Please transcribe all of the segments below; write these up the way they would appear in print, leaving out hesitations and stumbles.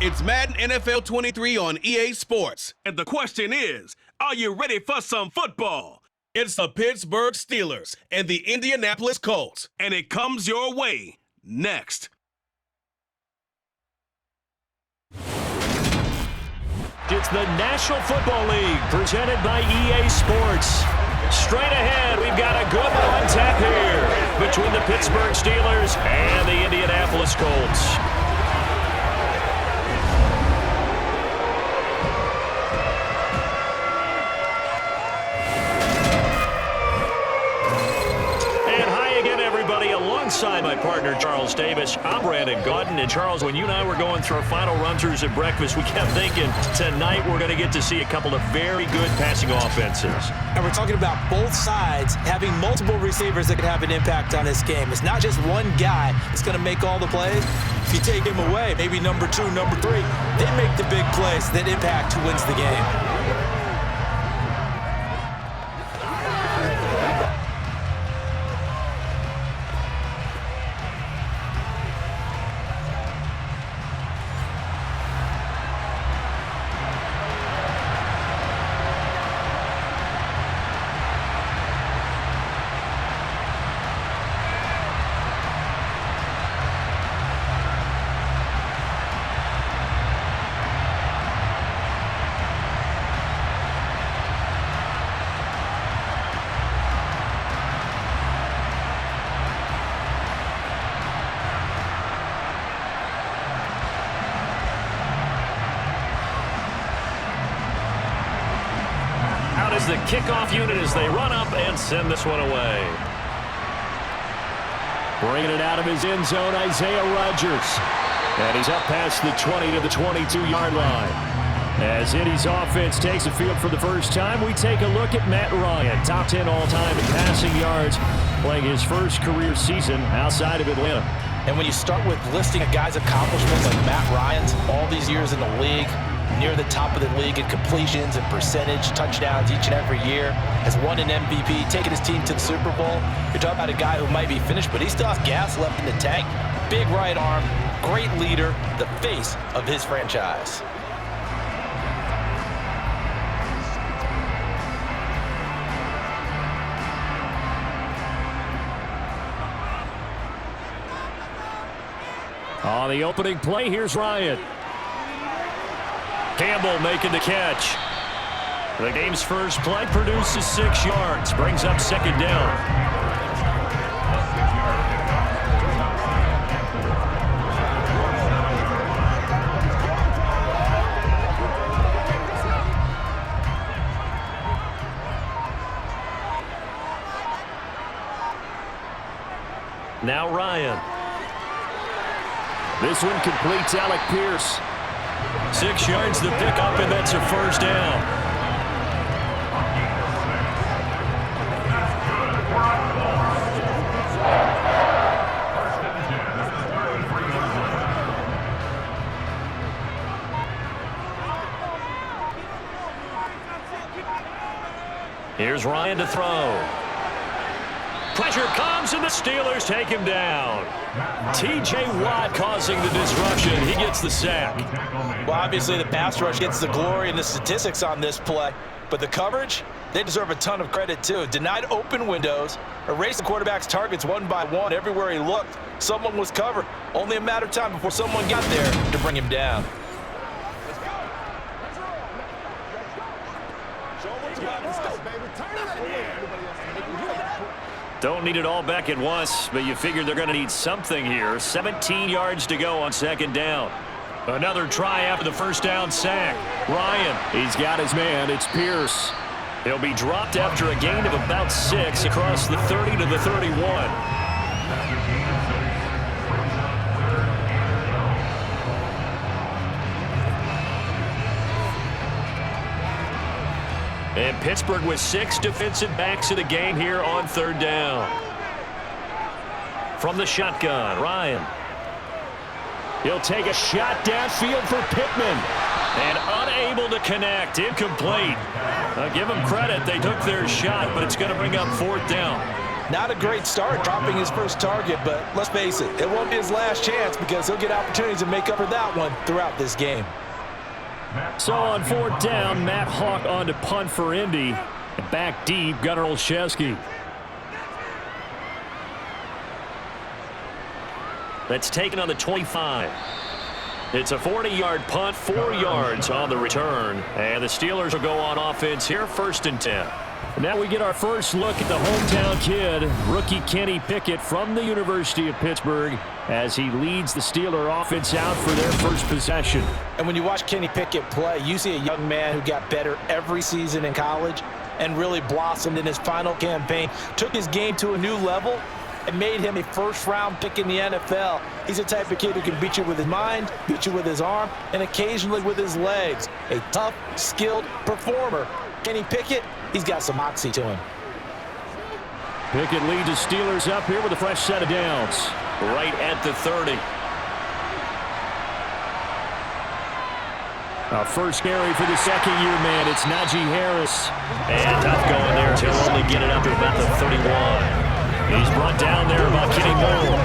It's Madden NFL 23 on EA Sports. And the question is, are you ready for some football? It's the Pittsburgh Steelers and the Indianapolis Colts. And it comes your way next. It's the National Football League presented by EA Sports. Straight ahead, we've got a good one tap here between the Pittsburgh Steelers and the Indianapolis Colts. Alongside my partner, Charles Davis, I'm Brandon Gaudin. And Charles, when you and I were going through our final run-throughs at breakfast, we kept thinking tonight we're going to get to see a couple of very good passing offenses. And we're talking about both sides having multiple receivers that can have an impact on this game. It's not just one guy that's going to make all the plays. If you take him away, maybe number 2, number 3, they make the big plays that impact who wins the game. The kickoff unit as they run up and send this one away. Bringing it out of his end zone, Isaiah Rodgers. And he's up past the 20 to the 22-yard line. As Indy's offense takes the field for the first time, we take a look at Matt Ryan, top 10 all-time in passing yards, playing his first career season outside of Atlanta. And when you start with listing a guy's accomplishments like Matt Ryan's, all these years in the league, near the top of the league in completions and percentage, touchdowns each and every year, has won an MVP, taken his team to the Super Bowl. You're talking about a guy who might be finished, but he still has gas left in the tank. Big right arm, great leader, the face of his franchise. On the opening play, here's Ryan. Campbell making the catch. The game's first play produces 6 yards, brings up second down. Now Ryan. This one completes Alec Pierce. 6 yards to pick up, and that's a first down. Here's Ryan to throw. Pressure comes, and the Steelers take him down. T.J. Watt causing the disruption. He gets the sack. Well, obviously the pass rush gets the glory and the statistics on this play, but the coverage, they deserve a ton of credit too. Denied open windows, erased the quarterback's targets one by one. Everywhere he looked, someone was covered. Only a matter of time before someone got there to bring him down. Don't need it all back at once, but you figure they're going to need something here. 17 yards to go on second down. Another try after the first down sack. Ryan, he's got his man. It's Pierce. He'll be dropped after a gain of about 6 across the 30 to the 31. And Pittsburgh with 6 defensive backs in the game here on third down. From the shotgun, Ryan. He'll take a shot downfield for Pittman. And unable to connect. Incomplete. Give them credit. They took their shot, but it's going to bring up fourth down. Not a great start, dropping his first target, but let's face it, it won't be his last chance because he'll get opportunities to make up for that one throughout this game. So on 4th down, Matt Hawk on to punt for Indy. And back deep, Gunnar Olszewski. That's taken on the 25. It's a 40-yard punt, 4 yards on the return. And the Steelers will go on offense here, 1st and 10. Now we get our first look at the hometown kid, rookie Kenny Pickett from the University of Pittsburgh, as he leads the Steeler offense out for their first possession. And when you watch Kenny Pickett play, you see a young man who got better every season in college and really blossomed in his final campaign, took his game to a new level, and made him a first-round pick in the NFL. He's the type of kid who can beat you with his mind, beat you with his arm, and occasionally with his legs. A tough, skilled performer. Kenny Pickett, he's got some moxie to him. Pickett leads the Steelers up here with a fresh set of downs. Right at the 30. First carry for the second-year man. It's Najee Harris. And tough going there. He'll only get it up to about the 31. He's brought down there about Kenny Moore.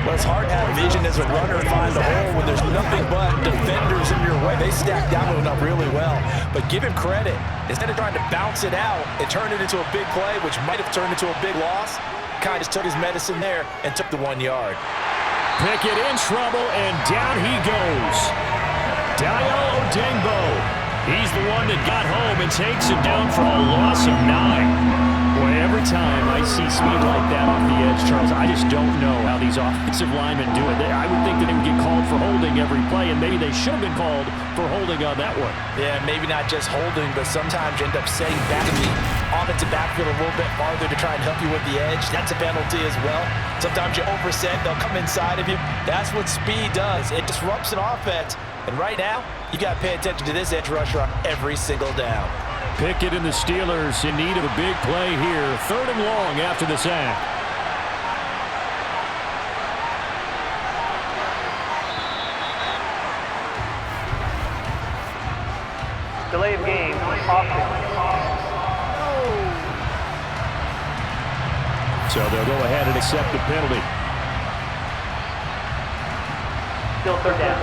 Well, it's hard to have vision as a runner and find the hole when there's nothing but defenders in your way. They stacked down on him really well. But give him credit. Instead of trying to bounce it out, it turned it into a big play, which might have turned into a big loss. Kind of just took his medicine there and took the 1 yard. Pickett in trouble, and down he goes. Dayo Odengbo. He's the one that got home and takes him down for a loss of 9. Boy, every time I see speed like that off the edge, Charles, I just don't know how these offensive linemen do it. I would think that they would get called for holding every play, and maybe they should have been called for holding on that one. Yeah, maybe not just holding, but sometimes you end up setting back in the offensive backfield a little bit farther to try and help you with the edge. That's a penalty as well. Sometimes you overset, they'll come inside of you. That's what speed does. It disrupts an offense. And right now, you got to pay attention to this edge rusher on every single down. Pickett and the Steelers in need of a big play here. 3rd and long after the sack. Delay of game, offense. So they'll go ahead and accept the penalty. Still 3rd down.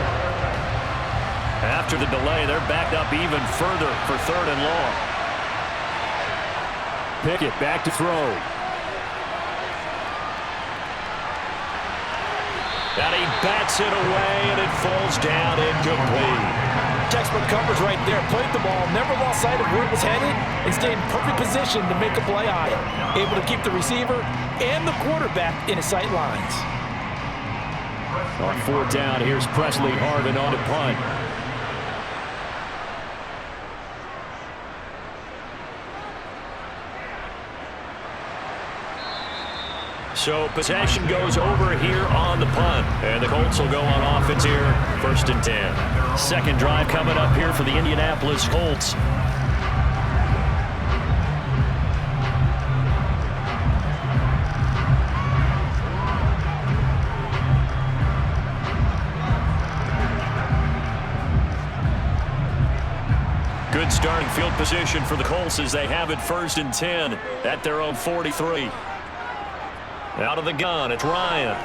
After the delay, they're backed up even further for 3rd and long. Pickett back to throw. And he bats it away, and it falls down incomplete. Textbook coverage right there. Played the ball, never lost sight of where it was headed, and stayed in perfect position to make a play on it. Able to keep the receiver and the quarterback in his sight lines. On 4th down, here's Presley Harvin on to punt. So possession goes over here on the punt. And the Colts will go on offense here, 1st and 10. Second drive coming up here for the Indianapolis Colts. Good starting field position for the Colts as they have it 1st and 10 at their own 43. Out of the gun, it's Ryan.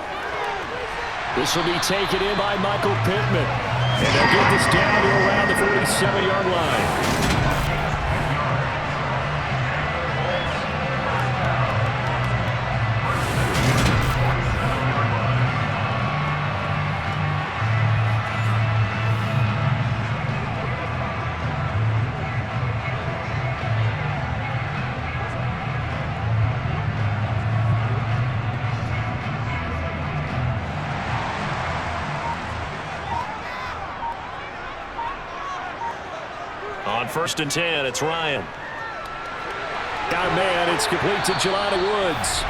This will be taken in by Michael Pittman. And they'll get this down to around the 47-yard line. On 1st and 10, it's Ryan. Got a man, it's complete to Jelani Woods.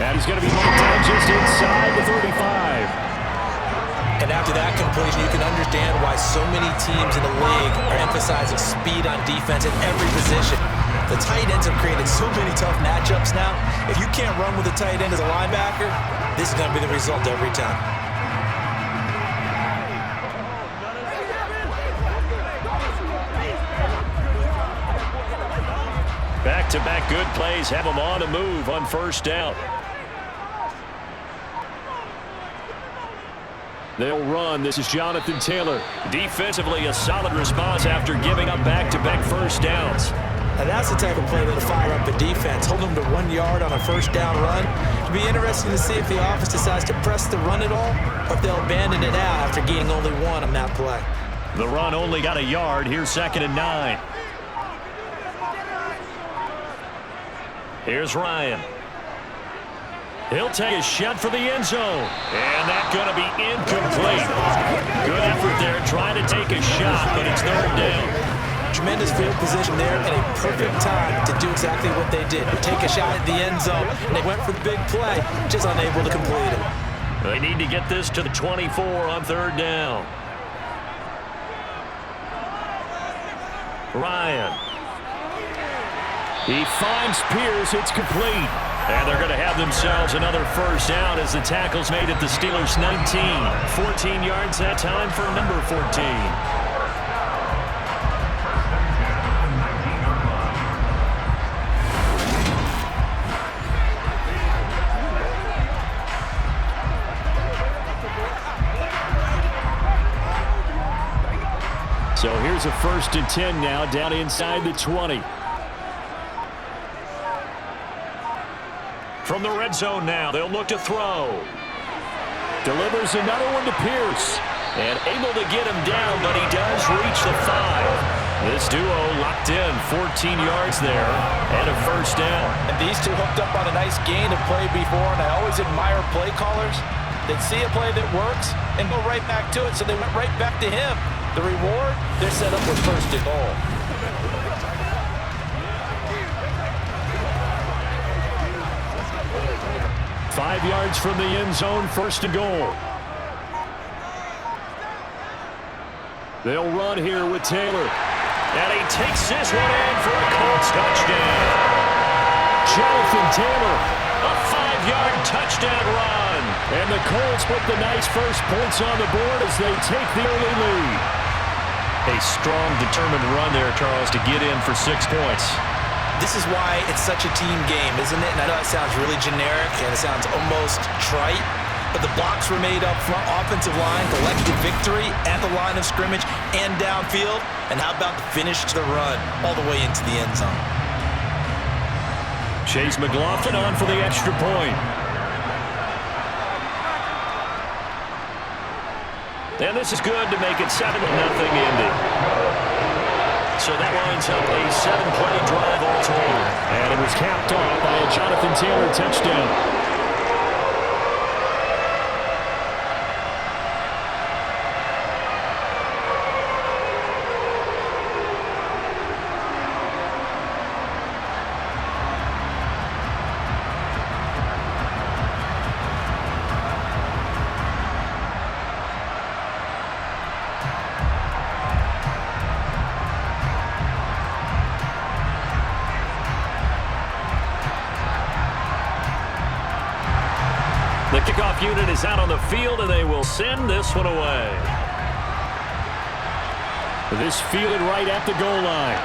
And he's going to be marked down just inside the 35. And after that completion, you can understand why so many teams in the league are emphasizing speed on defense at every position. The tight ends have created so many tough matchups now. If you can't run with a tight end as a linebacker, this is going to be the result every time. Back-to-back good plays have them on a move on first down. They'll run. This is Jonathan Taylor. Defensively, a solid response after giving up back-to-back first downs. Now that's the type of play that'll fire up the defense. Hold them to 1 yard on a first down run. It'll be interesting to see if the offense decides to press the run at all, or if they'll abandon it out after gaining only 1 on that play. The run only got a yard. Here's 2nd and 9. Here's Ryan. He'll take a shot for the end zone. And that's going to be incomplete. Good effort there trying to take a shot, but it's 3rd down. Tremendous field position there and a perfect time to do exactly what they did. Take a shot at the end zone, and they went for the big play, just unable to complete it. They need to get this to the 24 on 3rd down. Ryan. He finds Pierce. It's complete. And they're going to have themselves another first down as the tackle's made at the Steelers' 19. 14 yards that time for number 14. So here's a 1st and 10 now down inside the 20. From the red zone now, they'll look to throw. Delivers another one to Pierce. And able to get him down, but he does reach the 5. This duo locked in, 14 yards there, and a first down. And these two hooked up on a nice gain of play before, and I always admire play callers. They'd see a play that works and go right back to it, so they went right back to him. The reward, they're set up with 1st and goal. Five yards from the end zone, 1st and goal. They'll run here with Taylor. And he takes this one in for a Colts touchdown. Jonathan Taylor, a 5-yard touchdown run. And the Colts put the nice first points on the board as they take the early lead. A strong, determined run there, Charles, to get in for 6 points. This is why it's such a team game, isn't it? And I know it sounds really generic and it sounds almost trite, but the blocks were made up front, offensive line, collected victory at the line of scrimmage and downfield. And how about the finish to the run all the way into the end zone? Chase McLaughlin on for the extra point. And this is good to make it 7-0 Indy. So that lines up a 7-play drive all total. And it was capped off by a Jonathan Taylor touchdown. The kickoff unit is out on the field, and they will send this one away. This fielded right at the goal line.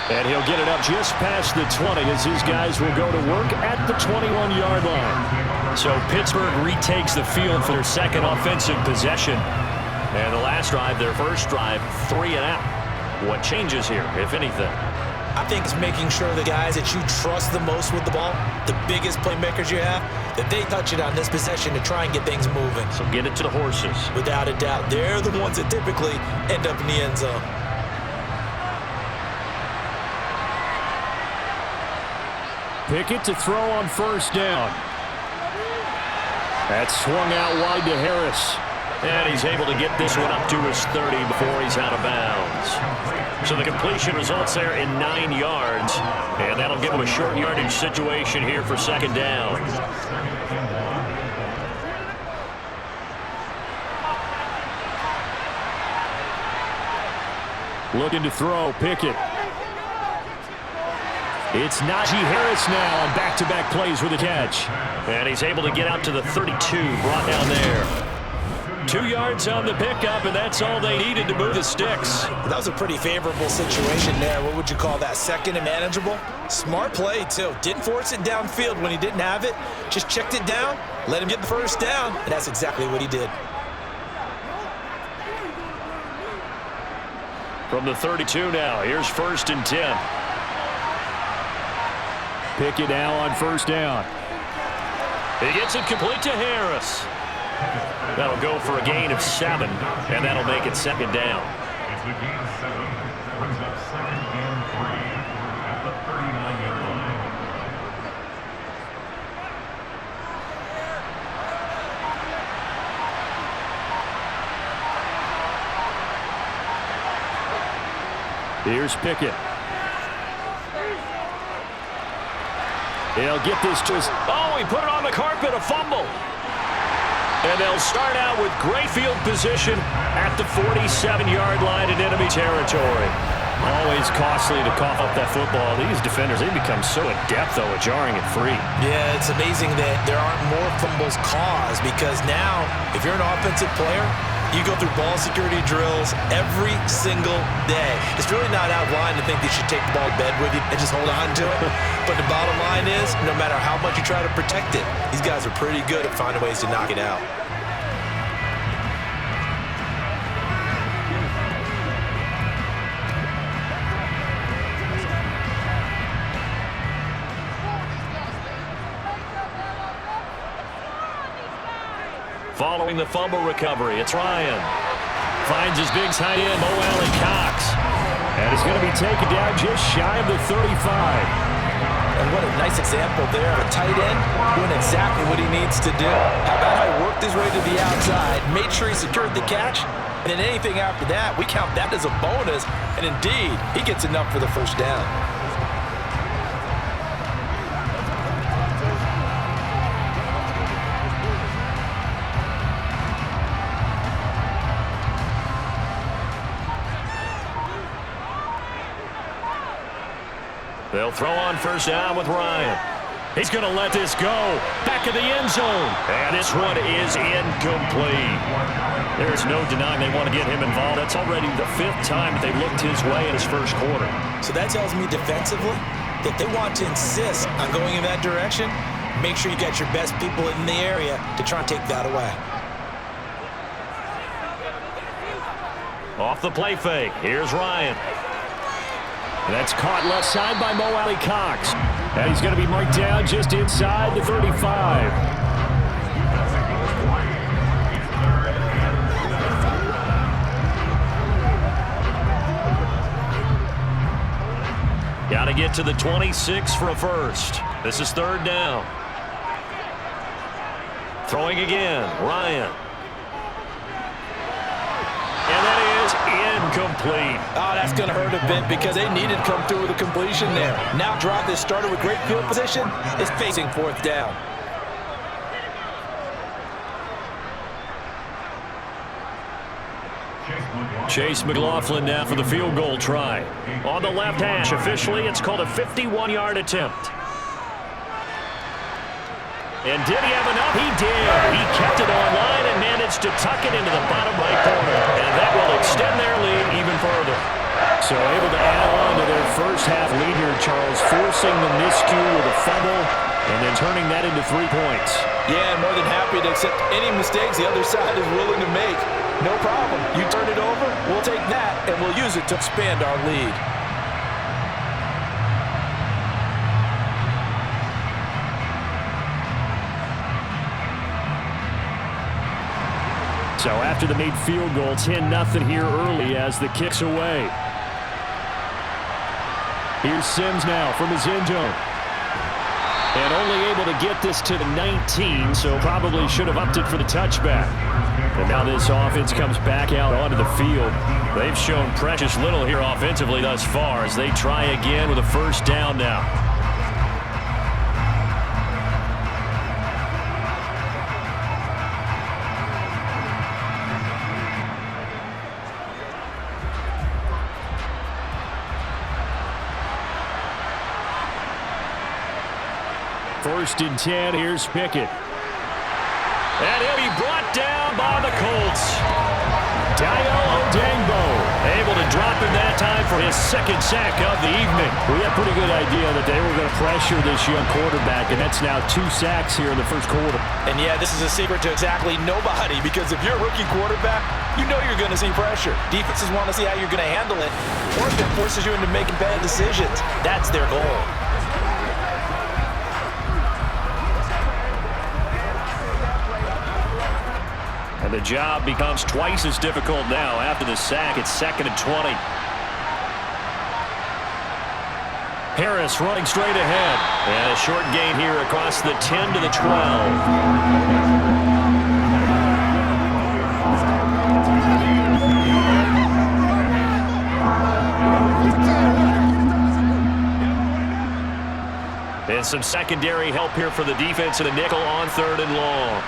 And he'll get it up just past the 20 as his guys will go to work at the 21-yard line. So Pittsburgh retakes the field for their 2nd offensive possession. And the last drive, their first drive, 3 and out. What changes here, if anything? I think it's making sure the guys that you trust the most with the ball, the biggest playmakers you have, that they touch it on this possession to try and get things moving. So get it to the horses. Without a doubt. They're the ones that typically end up in the end zone. Pickett to throw on first down. That's swung out wide to Harris. And he's able to get this one up to his 30 before he's out of bounds. So the completion results there in 9 yards. And that'll give him a short yardage situation here for 2nd down. Looking to throw, Pickett. It's Najee Harris now on back-to-back plays with a catch. And he's able to get out to the 32, brought down there. 2 yards on the pickup, and that's all they needed to move the sticks. That was a pretty favorable situation there. What would you call that? Second and manageable? Smart play, too. Didn't force it downfield when he didn't have it. Just checked it down, let him get the first down, and that's exactly what he did. From the 32 now, here's 1st and 10. Pickett now on 1st down. He gets it complete to Harris. That'll go for a gain of 7, and that'll make it 2nd down. It's a gain of 7. Brings up 2nd and 3 at the 39-yard line. Here's Pickett. He'll get this to his... Oh, he put it on the carpet, a fumble. And they'll start out with great field position at the 47-yard line in enemy territory. Always costly to cough up that football. These defenders, they become so adept, though, at jarring it free. Yeah, it's amazing that there aren't more fumbles caused because now, if you're an offensive player, you go through ball security drills every single day. It's really not out of line to think that you should take the ball to bed with you and just hold on to it. But the bottom line is, no matter how much you try to protect it, these guys are pretty good at finding ways to knock it out. Following the fumble recovery, it's Ryan. Finds his big tight end, Mo Alley Cox. And he's going to be taken down just shy of the 35. And what a nice example there of a tight end doing exactly what he needs to do. How about how he worked his way to the outside, made sure he secured the catch, and then anything after that, we count that as a bonus. And indeed, he gets enough for the first down. They'll throw on 1st down with Ryan. He's going to let this go. Back of the end zone. And this one is incomplete. There's no denying they want to get him involved. That's already the 5th time that they've looked his way in his first quarter. So that tells me defensively that they want to insist on going in that direction. Make sure you got your best people in the area to try and take that away. Off the play fake. Here's Ryan. That's caught left side by Mo Alley Cox. And he's going to be marked down just inside the 35. Got to get to the 26 for a first. This is 3rd down. Throwing again, Ryan. And that is incomplete. Oh, that's going to hurt a bit because they needed to come through with a completion there. Now drive this starter with great field position is facing 4th down. Chase McLaughlin now for the field goal try. On the left hash, officially it's called a 51-yard attempt. And did he have enough? He did. He kept it online and managed to tuck it into the bottom right corner. And that will extend their lead even further. So able to add on to their first half lead here, Charles, forcing the miscue with a fumble and then turning that into 3 points. Yeah, more than happy to accept any mistakes the other side is willing to make. No problem. You turn it over, we'll take that, and we'll use it to expand our lead. So after the made field goal, 10-0 here early as the kick's away. Here's Sims now from his end zone. And only able to get this to the 19, so probably should have upped it for the touchback. And now this offense comes back out onto the field. They've shown precious little here offensively thus far as they try again with a first down now. First and 10, here's Pickett. And he'll be brought down by the Colts. Dayo Odangbo able to drop in that time for his second sack of the evening. We had a pretty good idea that they were going to pressure this young quarterback, and that's now 2 sacks here in the first quarter. And yeah, this is a secret to exactly nobody, because if you're a rookie quarterback, you know you're going to see pressure. Defenses want to see how you're going to handle it, or if it forces you into making bad decisions. That's their goal. And the job becomes twice as difficult now after the sack. It's 2nd and 20. Harris running straight ahead. And a short gain here across the 10 to the 12. And some secondary help here for the defense in a nickel on 3rd and long.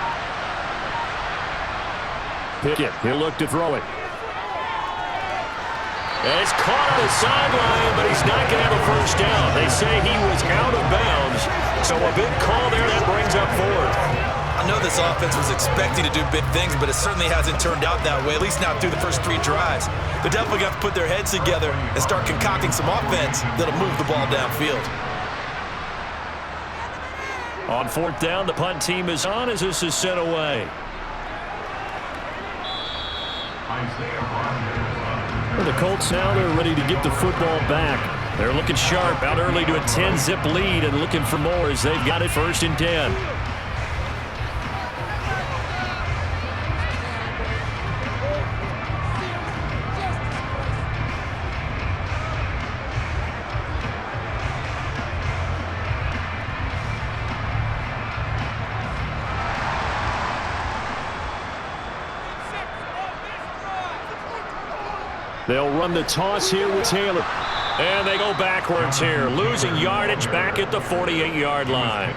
Pickett, he'll look to throw it. And it's caught on the sideline, but he's not going to have a first down. They say he was out of bounds, so a big call there that brings up 4th. I know this offense was expecting to do big things, but it certainly hasn't turned out that way, at least not through the first 3 drives. They're definitely going to put their heads together and start concocting some offense that'll move the ball downfield. On 4th down, the punt team is on as this is sent away. Well, the Colts now, they're ready to get the football back. They're looking sharp, out early to a 10-zip lead and looking for more as they've got it 1st and 10. They'll run the toss here with Taylor. And they go backwards here, losing yardage back at the 48-yard line.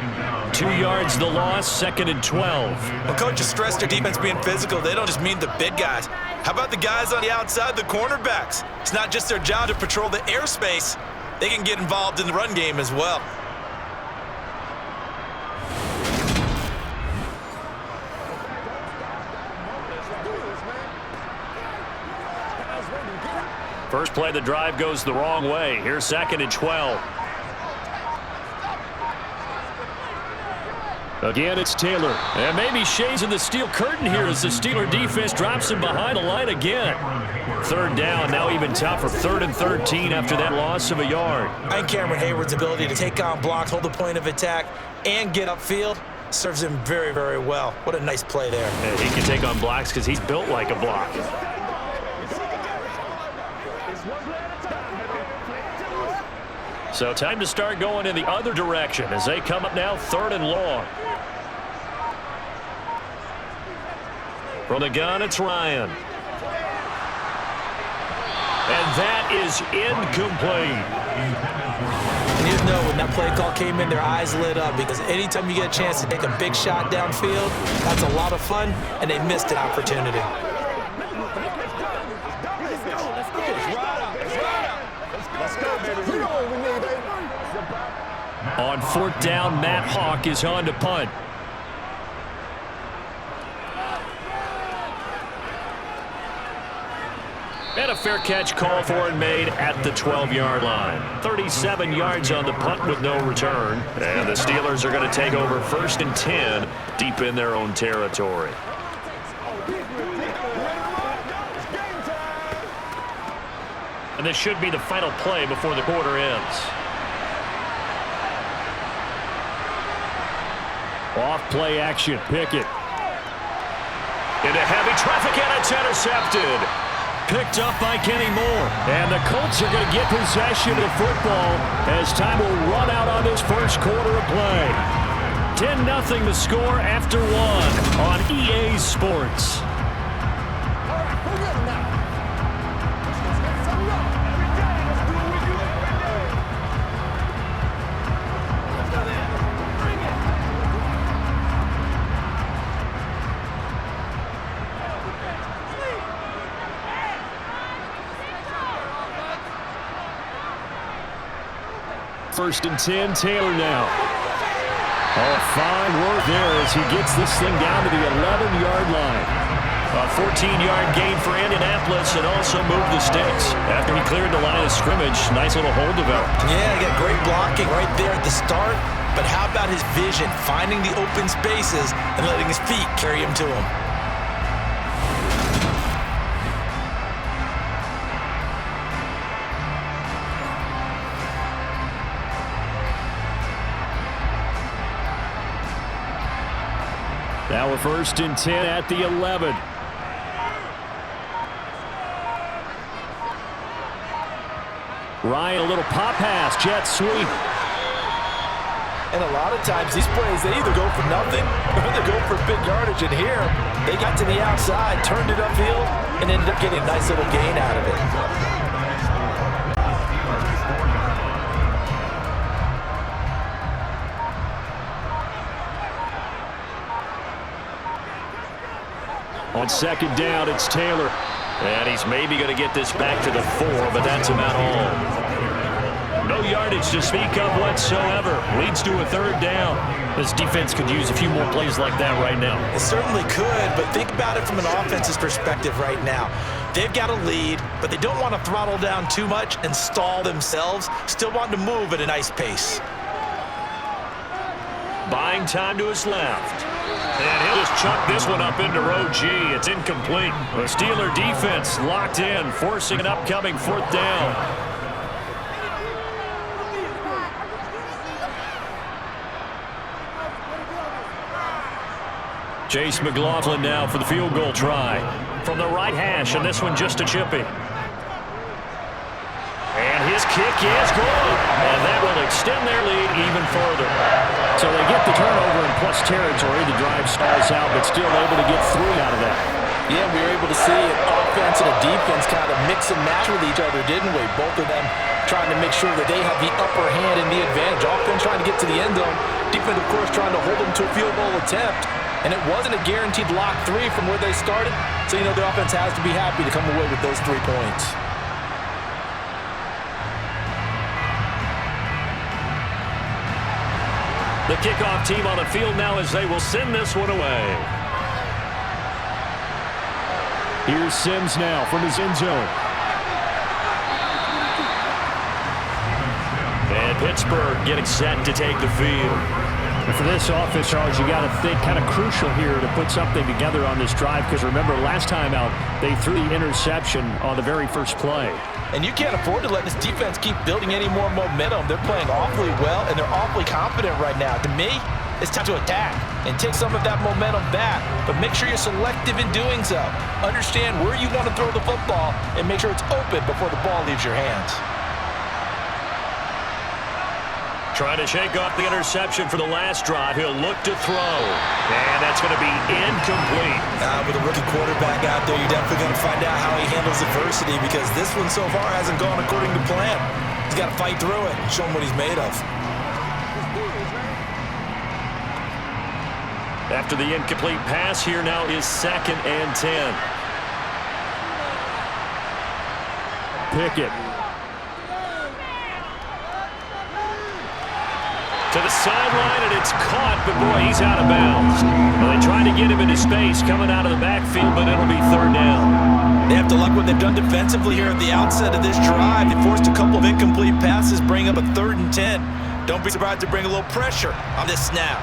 2 yards the loss, 2nd and 12. Well, coaches stress their defense being physical. They don't just mean the big guys. How about the guys on the outside, the cornerbacks? It's not just their job to patrol the airspace. They can get involved in the run game as well. First play of the drive goes the wrong way. Here's 2nd and 12. Again, it's Taylor. And maybe shades of the steel curtain here as the Steeler defense drops him behind the line again. 3rd down, now even tougher. 3rd and 13 after that loss of a yard. And Cameron Hayward's ability to take on blocks, hold the point of attack, and get upfield serves him very, very well. What a nice play there. And he can take on blocks because he's built like a block. So time to start going in the other direction as they come up now 3rd and long. From the gun, it's Ryan. And that is incomplete. And you know when that play call came in, their eyes lit up because anytime you get a chance to take a big shot downfield, that's a lot of fun, and they missed an opportunity. On 4th down, Matt Hawk is on to punt. And a fair catch call for and made at the 12-yard line. 37 yards on the punt with no return. And the Steelers are going to take over 1st and 10 deep in their own territory. And this should be the final play before the quarter ends. Off play action, Pickett. Into heavy traffic and it's intercepted. Picked up by Kenny Moore. And the Colts are going to get possession of the football as time will run out on this first quarter of play. 10-0 the score after 1 on EA Sports. First and 10, Taylor now. Oh, fine work there as he gets this thing down to the 11-yard line. A 14-yard gain for Indianapolis and also moved the sticks. After he cleared the line of scrimmage, nice little hole developed. Yeah, he got great blocking right there at the start. But how about his vision, finding the open spaces and letting his feet carry him to him? Now we're 1st and 10 at the 11. Ryan, a little pop pass, jet sweep. And a lot of times these plays, they either go for nothing or they go for big yardage. And here, they got to the outside, turned it upfield, and ended up getting a nice little gain out of it. On 2nd down, it's Taylor. And he's maybe going to get this back to the 4, but that's about all. No yardage to speak of whatsoever. Leads to a 3rd down. This defense could use a few more plays like that right now. It certainly could, but think about it from an offense's perspective right now. They've got a lead, but they don't want to throttle down too much and stall themselves. Still want to move at a nice pace. Buying time to his left. And he'll just chuck this one up into row G. It's incomplete. The Steeler defense locked in, forcing an upcoming 4th down. Chase McLaughlin now for the field goal try. From the right hash, and this one just a chippy. And his kick is good. And that will extend their lead even further. So they get the turnover in plus territory. The drive stalls out, but still able to get 3 out of that. Yeah, we were able to see an offense and a defense kind of mix and match with each other, didn't we? Both of them trying to make sure that they have the upper hand and the advantage. Offense trying to get to the end zone. Defense, of course, trying to hold them to a field goal attempt. And it wasn't a guaranteed lock 3 from where they started. So, you know, the offense has to be happy to come away with those 3 points. The kickoff team on the field now as they will send this one away. Here's Sims now from his end zone. And Pittsburgh getting set to take the field. And for this offense, Charles, you got to think kind of crucial here to put something together on this drive, because remember last time out they threw the interception on the very first play. And you can't afford to let this defense keep building any more momentum. They're playing awfully well, and they're awfully confident right now. To me, it's time to attack and take some of that momentum back, but make sure you're selective in doing so. Understand where you want to throw the football and make sure it's open before the ball leaves your hands. Trying to shake off the interception for the last drive. He'll look to throw. And that's going to be incomplete. With a rookie quarterback out there, you're definitely going to find out how he handles adversity, because this one so far hasn't gone according to plan. He's got to fight through it and show him what he's made of. After the incomplete pass, here now is 2nd and 10. Pickett. To the sideline, and it's caught, but boy, he's out of bounds. Well, they tried to get him into space coming out of the backfield, but it'll be 3rd down. They have to like what they've done defensively here at the outset of this drive. They forced a couple of incomplete passes, bring up a 3rd and 10. Don't be surprised to bring a little pressure on this snap.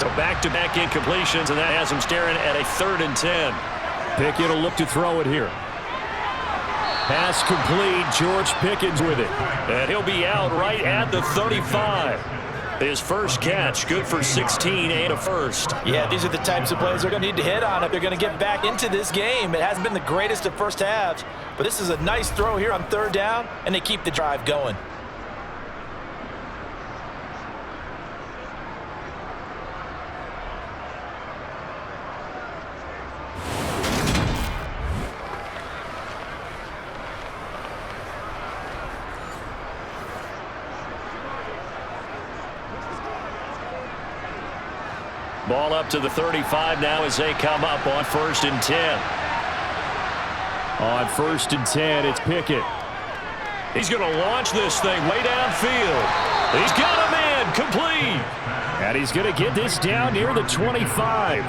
So back-to-back incompletions, and that has him staring at a 3rd and 10. Pickett will look to throw it here. Pass complete. George Pickens with it. And he'll be out right at the 35. His first catch, good for 16 and a first. Yeah, these are the types of plays they're going to need to hit on if they're going to get back into this game. It hasn't been the greatest of first halves, but this is a nice throw here on 3rd down, and they keep the drive going. Ball up to the 35 now as they come up on 1st and 10. On 1st and 10, it's Pickett. He's going to launch this thing way downfield. He's got a man complete. And he's going to get this down near the 25.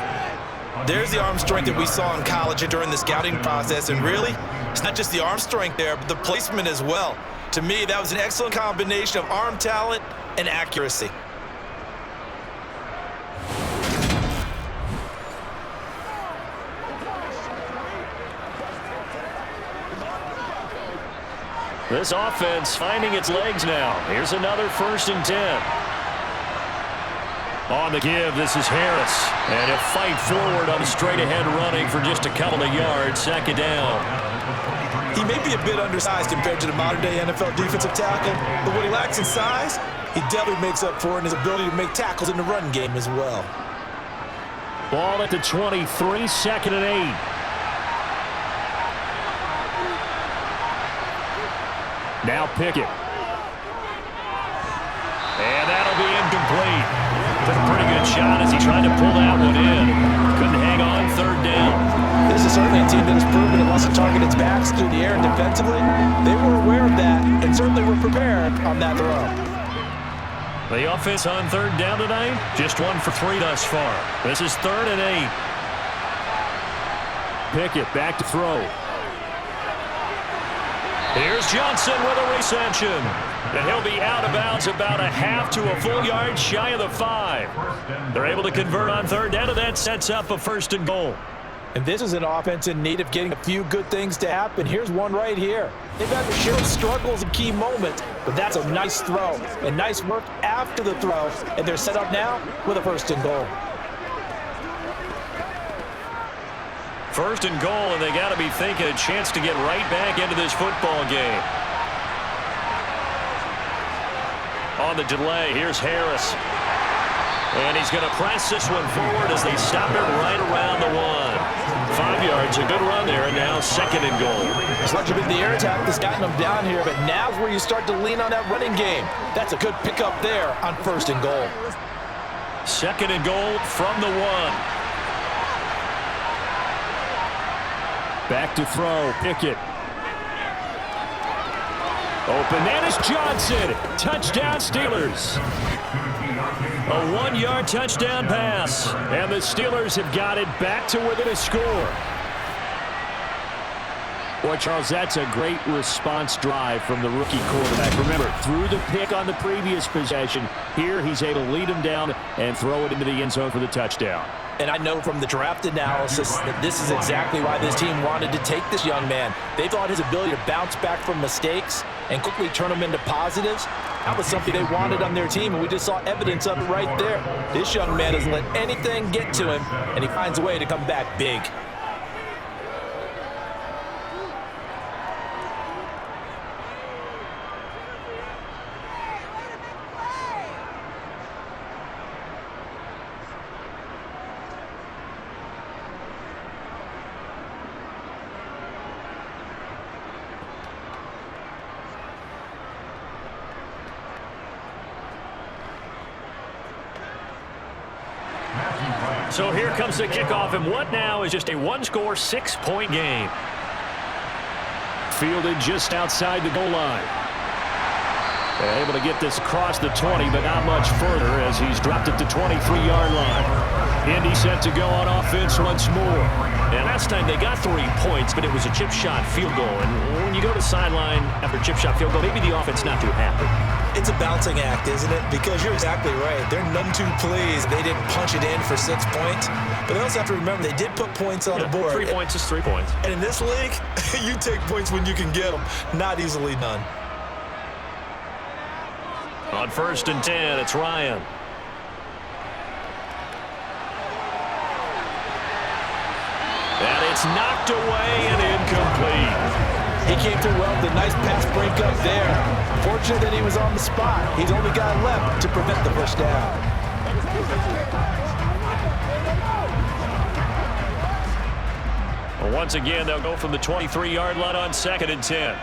There's the arm strength that we saw in college and during the scouting process. And really, it's not just the arm strength there, but the placement as well. To me, that was an excellent combination of arm talent and accuracy. This offense finding its legs now. Here's another 1st and 10. On the give, this is Harris. And he'll fight forward on the straight-ahead running for just a couple of yards. 2nd down. He may be a bit undersized compared to the modern-day NFL defensive tackle, but what he lacks in size, he definitely makes up for in his ability to make tackles in the run game as well. Ball at the 23, 2nd and 8. Now Pickett. And that'll be incomplete. Took a pretty good shot as he tried to pull that one in. Couldn't hang on. 3rd down. This is certainly a team that has proven it wants to target its backs through the air and defensively. They were aware of that and certainly were prepared on that throw. The offense on 3rd down tonight, just 1 for 3 thus far. This is 3rd and 8. Pickett back to throw. Here's Johnson with a reception. And he'll be out of bounds about a half to a full yard shy of the 5. They're able to convert on 3rd down, and that sets up a 1st and goal. And this is an offense in need of getting a few good things to happen. Here's one right here. They've had to share struggles in key moments, but that's a nice throw and nice work after the throw. And they're set up now with a 1st and goal. 1st and goal, and they got to be thinking a chance to get right back into this football game. On the delay, here's Harris. And he's going to press this one forward as they stop it right around the 1. 5 yards, a good run there, and now 2nd and goal. It's largely been the air attack that's gotten them down here, but now's where you start to lean on that running game. That's a good pickup there on 1st and goal. 2nd and goal from the 1. Back to throw, Pickett. Open, that is Johnson. Touchdown, Steelers. A 1-yard touchdown pass. And the Steelers have got it back to within a score. Boy, Charles, that's a great response drive from the rookie quarterback. Remember, threw the pick on the previous possession. Here, he's able to lead him down and throw it into the end zone for the touchdown. And I know from the draft analysis that this is exactly why this team wanted to take this young man. They thought his ability to bounce back from mistakes and quickly turn them into positives, that was something they wanted on their team, and we just saw evidence of it right there. This young man doesn't let anything get to him, and he finds a way to come back big. So here comes the kickoff, and what now is just a 1-score, 6-point game. Fielded just outside the goal line. They're able to get this across the 20, but not much further as he's dropped it to 23-yard line. Indy set to go on offense once more. And last time they got 3 points, but it was a chip shot field goal. And when you go to sideline after a chip shot field goal, maybe the offense not too happy. It's a bouncing act, isn't it? Because you're exactly right. They're none too pleased. They didn't punch it in for 6 points. But they also have to remember they did put points on the board. 3 points is 3 points. And in this league, you take points when you can get them. Not easily done. On 1st and 10, it's Ryan. And it's knocked away and incomplete. He came through well with a nice pass breakup there. Fortunate that he was on the spot. He's only got left to prevent the first down. Well, once again, they'll go from the 23-yard line on 2nd and 10.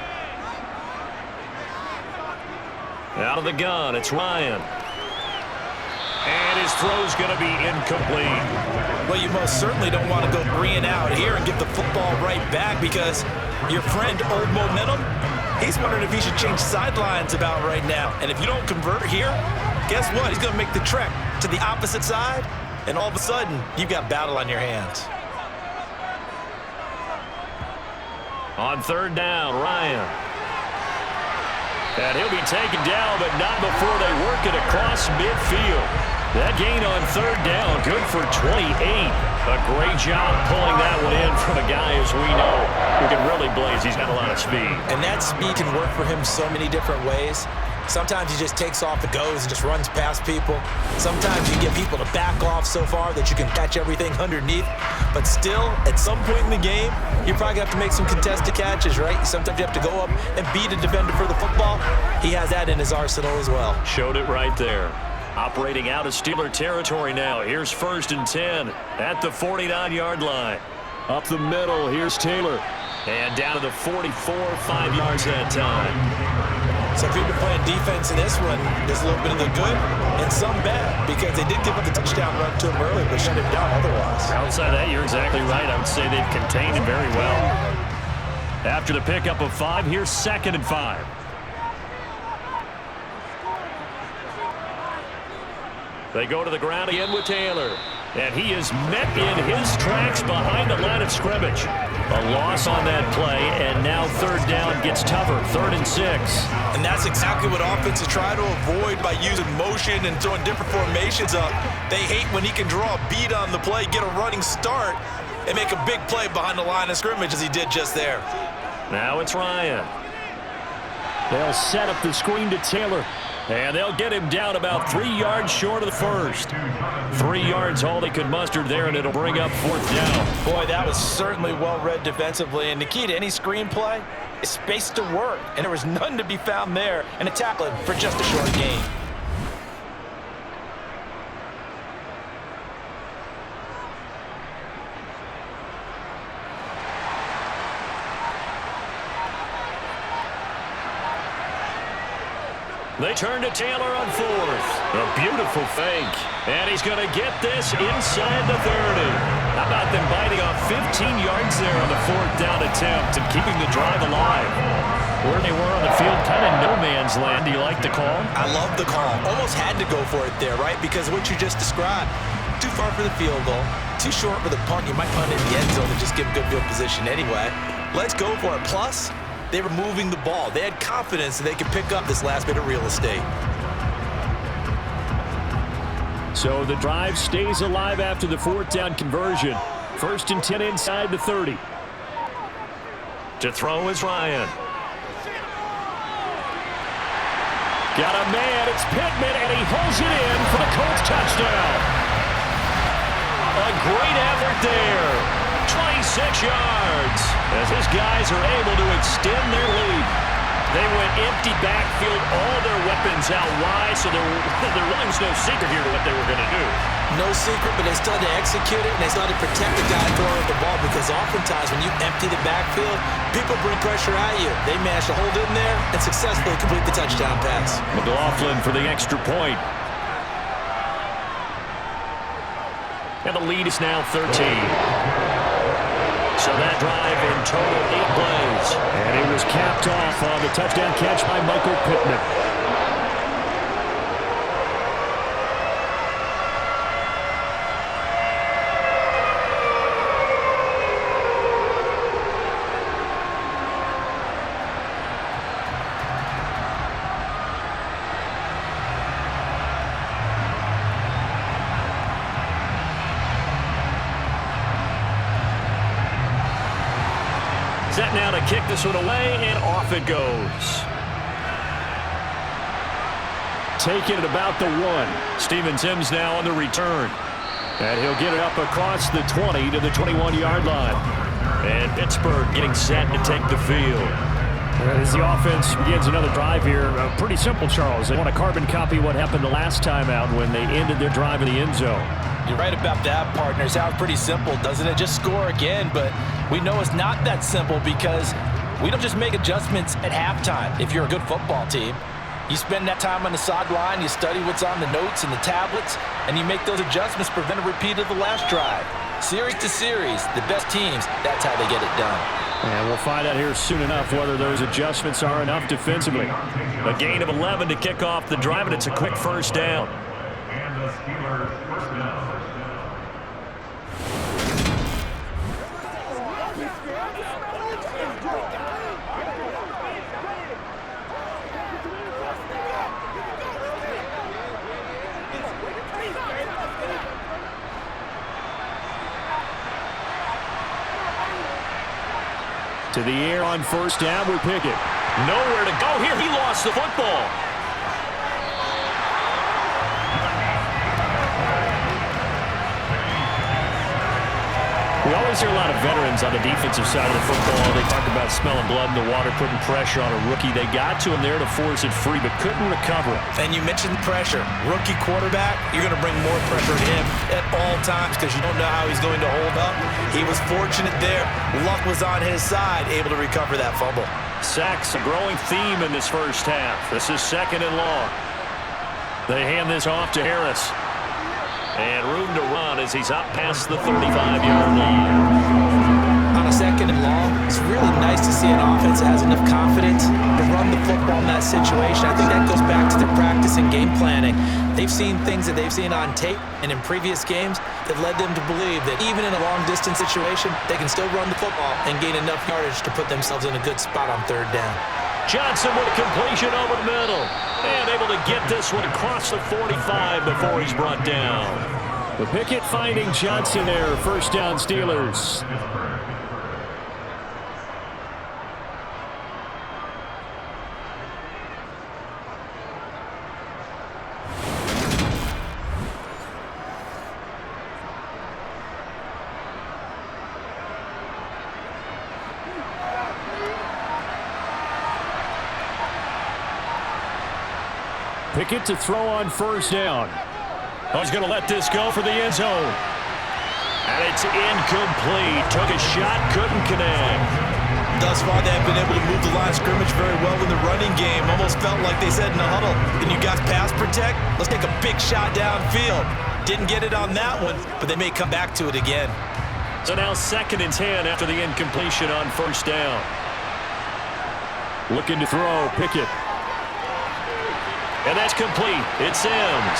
Out of the gun, it's Ryan. And his throw's going to be incomplete. Well, you most certainly don't want to go 3 and out here and give the football right back because your friend, Old Momentum, he's wondering if he should change sidelines about right now. And if you don't convert here, guess what? He's going to make the trek to the opposite side, and all of a sudden, you've got battle on your hands. On third down, Ryan. And he'll be taken down, but not before they work it across midfield. That gain on third down, good for 28. A great job pulling that one in from a guy, as we know, who can really blaze. He's got a lot of speed. And that speed can work for him so many different ways. Sometimes he just takes off and goes and just runs past people. Sometimes you get people to back off so far that you can catch everything underneath. But still, at some point in the game, you probably have to make some contested catches, right? Sometimes you have to go up and beat a defender for the football. He has that in his arsenal as well. Showed it right there. Operating out of Steeler territory now. Here's 1st and 10 at the 49-yard line. Up the middle, here's Taylor. And down to the 44, 5 yards that time. So if you've been playing defense in this one, there's a little bit of the good and some bad, because they did give up the touchdown run to him early, but shut him down otherwise. Outside of that, you're exactly right. I would say they've contained him very well. After the pickup of 5, here's 2nd and 5. They go to the ground again with Taylor. And he is met in his tracks behind the line of scrimmage. A loss on that play, and now third down gets tougher, 3rd and 6. And that's exactly what offenses try to avoid by using motion and throwing different formations up. They hate when he can draw a beat on the play, get a running start, and make a big play behind the line of scrimmage as he did just there. Now it's Ryan. They'll set up the screen to Taylor. And they'll get him down about 3 yards short of the first. 3 yards all they could muster there, and it'll bring up 4th down. Boy, that was certainly well read defensively. And the key to any screenplay is space to work. And there was none to be found there, and a tackle for just a short gain. They turn to Taylor on 4th. A beautiful fake. And he's going to get this inside the 30. How about them biting off 15 yards there on the 4th down attempt and keeping the drive alive? Where they were on the field, kind of no man's land. Do you like the call? I love the call. Almost had to go for it there, right? Because what you just described, too far for the field goal, too short for the punt. You might punt in the end zone and just give good field position anyway. Let's go for it. Plus, they were moving the ball. They had confidence that they could pick up this last bit of real estate. So the drive stays alive after the 4th down conversion. 1st and 10 inside the 30. To throw is Ryan. Got a man, it's Pittman, and he holds it in for the Colts touchdown. A great effort there. 26 yards as his guys are able to extend their lead. They went empty backfield, all their weapons out wide, so there really was no secret here to what they were going to do. No secret, but they still had to execute it, and they still had to protect the guy throwing the ball, because oftentimes when you empty the backfield, people bring pressure at you. They managed to hold in there and successfully complete the touchdown pass. McLaughlin for the extra point. And the lead is now 13. So that drive in total 8 plays. And it was capped off on the touchdown catch by Michael Pittman. Set now to kick this one away, and off it goes. Taking it about the 1. Steven Sims now on the return. And he'll get it up across the 20 to the 21-yard line. And Pittsburgh getting set to take the field. As the offense begins another drive here, pretty simple, Charles. They want to carbon copy what happened the last time out when they ended their drive in the end zone. You're right about that, partner. It sounds pretty simple, doesn't it? Just score again, but we know it's not that simple because we don't just make adjustments at halftime. If you're a good football team, you spend that time on the sideline, you study what's on the notes and the tablets, and you make those adjustments, prevent a repeat of the last drive. Series to series, the best teams, that's how they get it done. And we'll find out here soon enough whether those adjustments are enough defensively. A gain of 11 to kick off the drive, and it's a quick first down. And the Steelers first down. To the air on first down with Pickett. Nowhere to go here. He lost the football. We always hear a lot of veterans on the defensive side of the football. They talk about smelling blood in the water, putting pressure on a rookie. They got to him there to force it free, but couldn't recover it. And you mentioned pressure. Rookie quarterback, you're going to bring more pressure to him at all times because you don't know how he's going to hold up. He was fortunate there. Luck was on his side, able to recover that fumble. Sacks, a growing theme in this first half. This is 2nd and long. They hand this off to Harris. And room to run as he's up past the 35-yard line. On a 2nd and long, it's really nice to see an offense that has enough confidence to run the football in that situation. I think that goes back to their practice and game planning. They've seen things that they've seen on tape and in previous games that led them to believe that even in a long-distance situation, they can still run the football and gain enough yardage to put themselves in a good spot on 3rd down. Johnson with a completion over the middle. And able to get this one across the 45 before he's brought down. The Pickett finding Johnson there. First down, Steelers. Pickett to throw on first down. Oh, he's going to let this go for the end zone. And it's incomplete. Took a shot, couldn't connect. Thus far, they have been able to move the line of scrimmage very well in the running game. Almost felt like they said in the huddle, then you guys pass protect, let's take a big shot downfield. Didn't get it on that one, but they may come back to it again. So now 2nd and 10 after the incompletion on first down. Looking to throw, Pickett. And that's complete. It's Sims.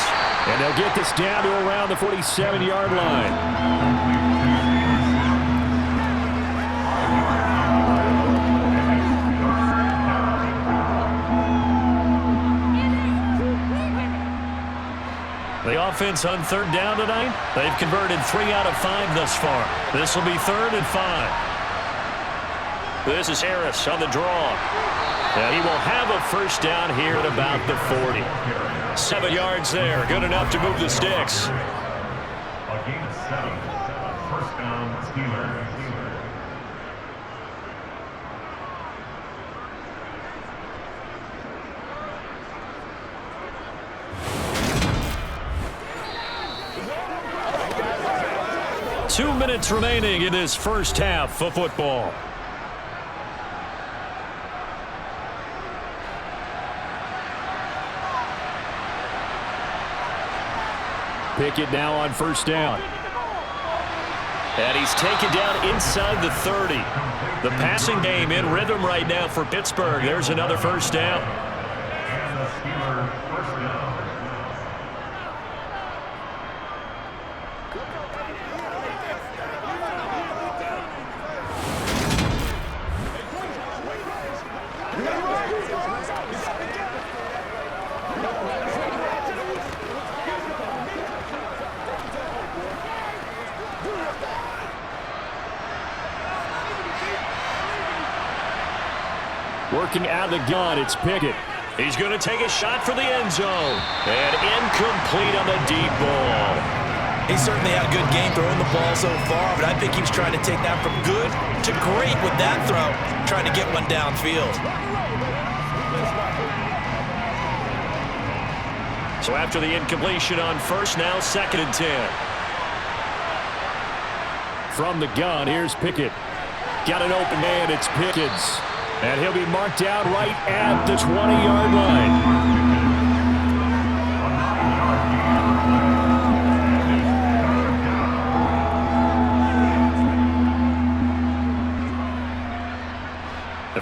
And they'll get this down to around the 47-yard line. The offense on 3rd down tonight, they've converted 3 out of 5 thus far. This will be 3rd and 5. This is Harris on the draw. And he will have a first down here at about the 40. 7 yards there. Good enough to move the sticks. A gain of 7. First down, Steelers. 2 minutes remaining in this first half of football. Pickett now on first down. And he's taken down inside the 30. The passing game in rhythm right now for Pittsburgh. There's another first down. And the Steelers first down. Working out of the gun, it's Pickett. He's going to take a shot for the end zone. And incomplete on the deep ball. He certainly had a good game throwing the ball so far, but I think he was trying to take that from good to great with that throw, trying to get one downfield. So after the incompletion on first, now 2nd and 10. From the gun, here's Pickett. Got an open man, it's Pickens. And he'll be marked down right at the 20-yard line.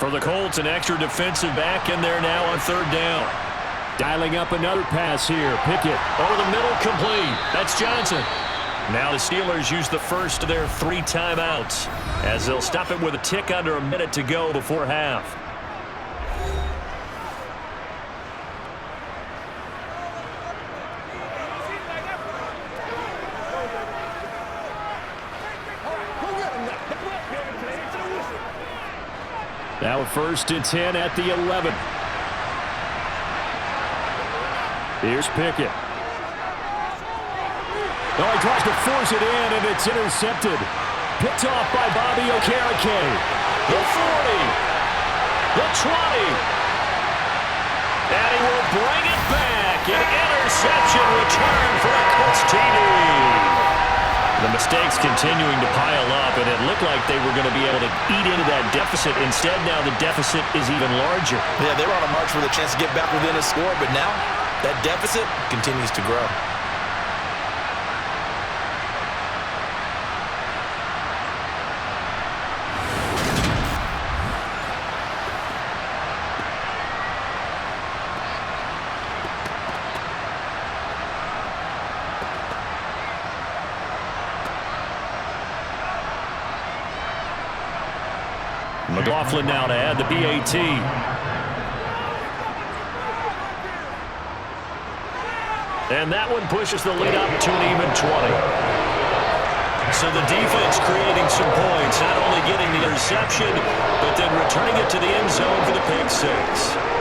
For the Colts, an extra defensive back in there now on third down. Dialing up another pass here. Pickett over the middle, complete. That's Johnson. Now the Steelers use the first of their 3 timeouts as they'll stop it with a tick under a minute to go before half. Now 1st and 10 at the 11. Here's Pickett. Oh, he tries to force it in, and it's intercepted. Picked off by Bobby Okereke. The 40. The 20. And he will bring it back. An interception return for a Colts TD. The mistakes continuing to pile up, and it looked like they were going to be able to eat into that deficit. Instead, now the deficit is even larger. Yeah, they were on a march with a chance to get back within a score, but now that deficit continues to grow. McLaughlin now to add the BAT. And that one pushes the lead up to an even 20. So the defense creating some points, not only getting the interception, but then returning it to the end zone for the pick 6.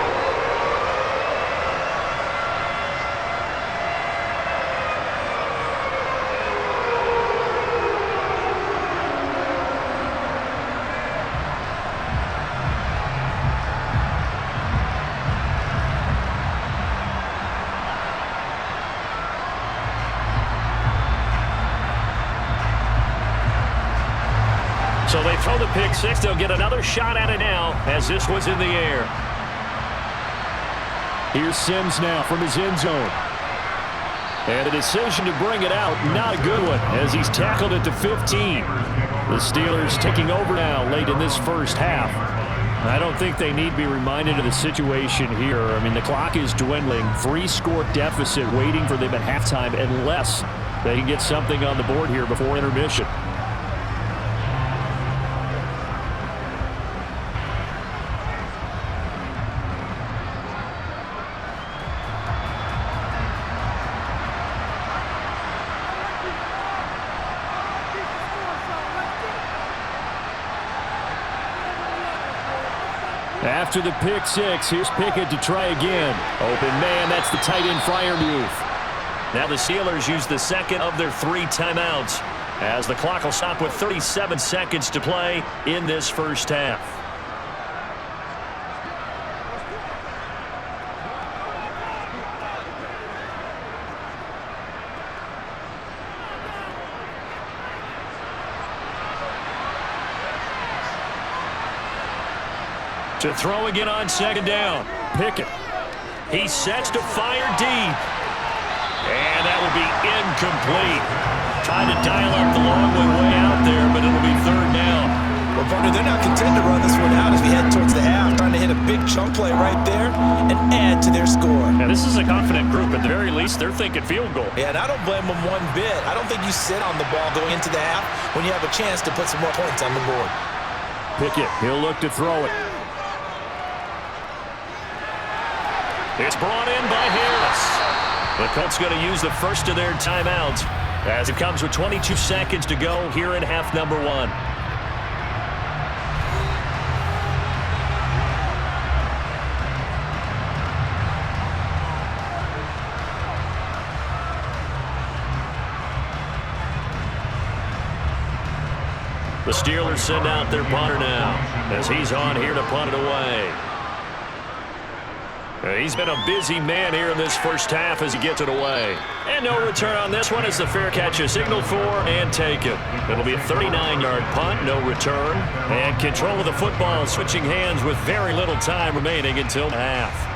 So they throw the pick 6. They'll get another shot at it now as this was in the air. Here's Sims now from his end zone. And a decision to bring it out, not a good one, as he's tackled at the 15. The Steelers taking over now late in this first half. I don't think they need to be reminded of the situation here. I mean, the clock is dwindling. 3-score deficit waiting for them at halftime unless they can get something on the board here before intermission. After the pick 6, here's Pickett to try again. Open man, that's the tight end Fryer move. Now the Steelers use the second of their 3 timeouts as the clock will stop with 37 seconds to play in this first half. To throw again on second down. Pickett. He sets to fire deep. And that will be incomplete. Trying to dial up the long way out there, but it'll be third down. Well, partner, they're not content to run this one out as we head towards the half, trying to hit a big chunk play right there and add to their score. Now, this is a confident group. At the very least, they're thinking field goal. Yeah, and I don't blame them one bit. I don't think you sit on the ball going into the half when you have a chance to put some more points on the board. Pickett, he'll look to throw it. It's brought in by Harris. The Colts going to use the first of their timeouts as it comes with 22 seconds to go here in half number 1. The Steelers send out their punter now as he's on here to punt it away. He's been a busy man here in this first half as he gets it away. And no return on this one as the fair catch is signaled for and taken. It'll be a 39-yard punt, no return. And control of the football switching hands with very little time remaining until half.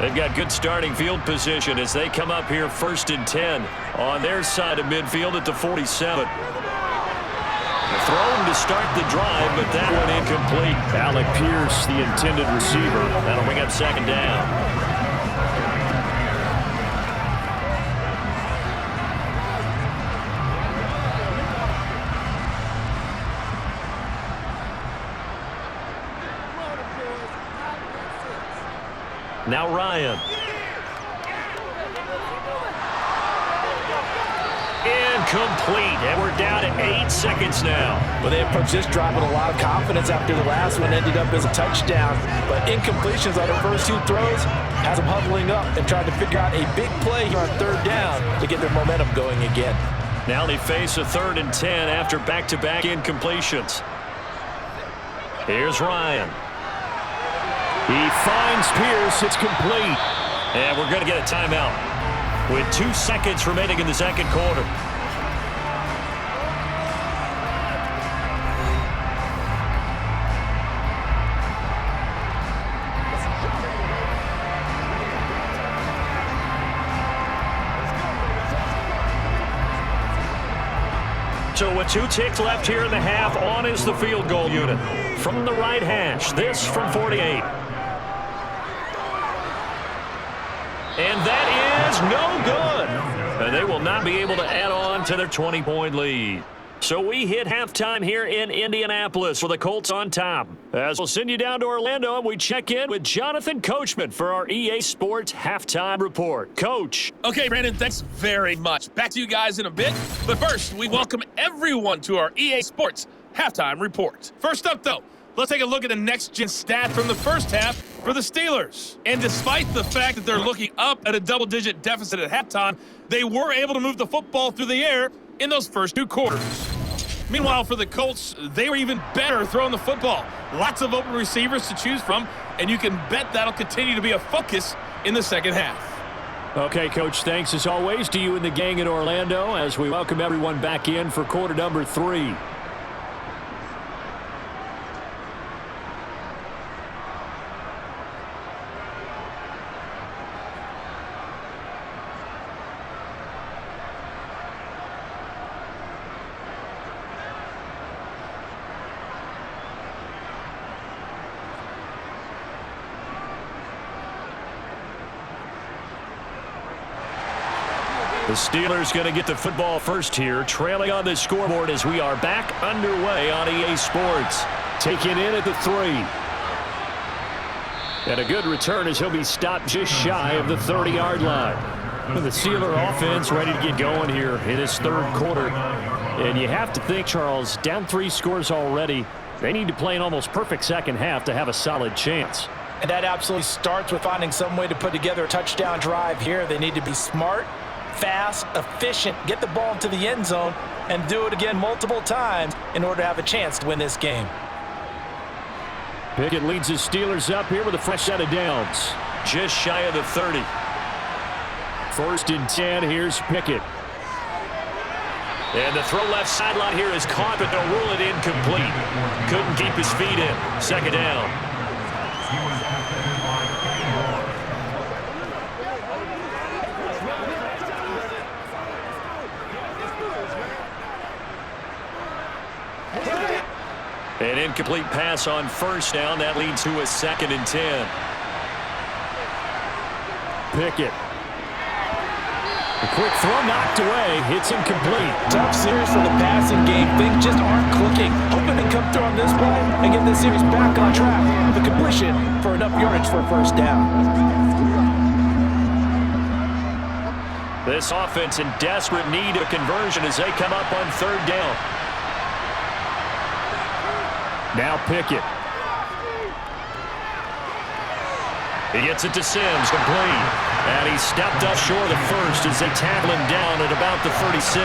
They've got good starting field position as they come up here 1st and 10 on their side of midfield at the 47. Thrown to start the drive, but that one incomplete. Alec Pierce, the intended receiver. That'll bring up 2nd down. Now Ryan. Incomplete, and we're down to 8 seconds now. Well, they approached this drive with a lot of confidence after the last one ended up as a touchdown. But incompletions on the first 2 throws has them huddling up and trying to figure out a big play here on 3rd down to get their momentum going again. Now they face a 3rd and 10 after back-to-back incompletions. Here's Ryan. He finds Pierce. It's complete. And we're going to get a timeout with 2 seconds remaining in the 2nd quarter. So with 2 ticks left here in the half, on is the field goal unit. From the right hash, this from 48. And that is no good. And they will not be able to add on to their 20-point lead. So we hit halftime here in Indianapolis with the Colts on top. As we'll send you down to Orlando, and we check in with Jonathan Coachman for our EA Sports Halftime Report. Coach. Okay, Brandon, thanks very much. Back to you guys in a bit. But first, we welcome everyone to our EA Sports Halftime Report. First up, though, let's take a look at the next-gen stat from the first half for the Steelers. And despite the fact that they're looking up at a double-digit deficit at halftime, they were able to move the football through the air in those first 2 quarters. Meanwhile, for the Colts, they were even better throwing the football. Lots of open receivers to choose from, and you can bet that'll continue to be a focus in the second half. Okay, Coach, thanks as always to you and the gang in Orlando as we welcome everyone back in for quarter number 3. The Steelers going to get the football first here, trailing on the scoreboard as we are back underway on EA Sports. Taking in at the 3. And a good return as he'll be stopped just shy of the 30-yard line. The Steeler offense ready to get going here in this 3rd quarter. And you have to think, Charles, down 3 scores already. They need to play an almost perfect second half to have a solid chance. And that absolutely starts with finding some way to put together a touchdown drive here. They need to be smart, fast, efficient, get the ball into the end zone, and do it again multiple times in order to have a chance to win this game. Pickett leads the Steelers up here with a fresh set of downs. Just shy of the 30. 1st and 10, here's Pickett. And the throw left sideline here is caught, but they'll rule it incomplete. Couldn't keep his feet in. 2nd down. An incomplete pass on 1st down. That leads to a 2nd and 10. Pickett. A quick throw knocked away. It's incomplete. Tough series for the passing game. Things just aren't clicking. Hoping to come through on this play and get this series back on track with a completion for enough yardage for a 1st down. This offense in desperate need of conversion as they come up on 3rd down. Now Pickett. He gets it to Sims, complete. And he stepped up short of 1st as they tackle him down at about the 36.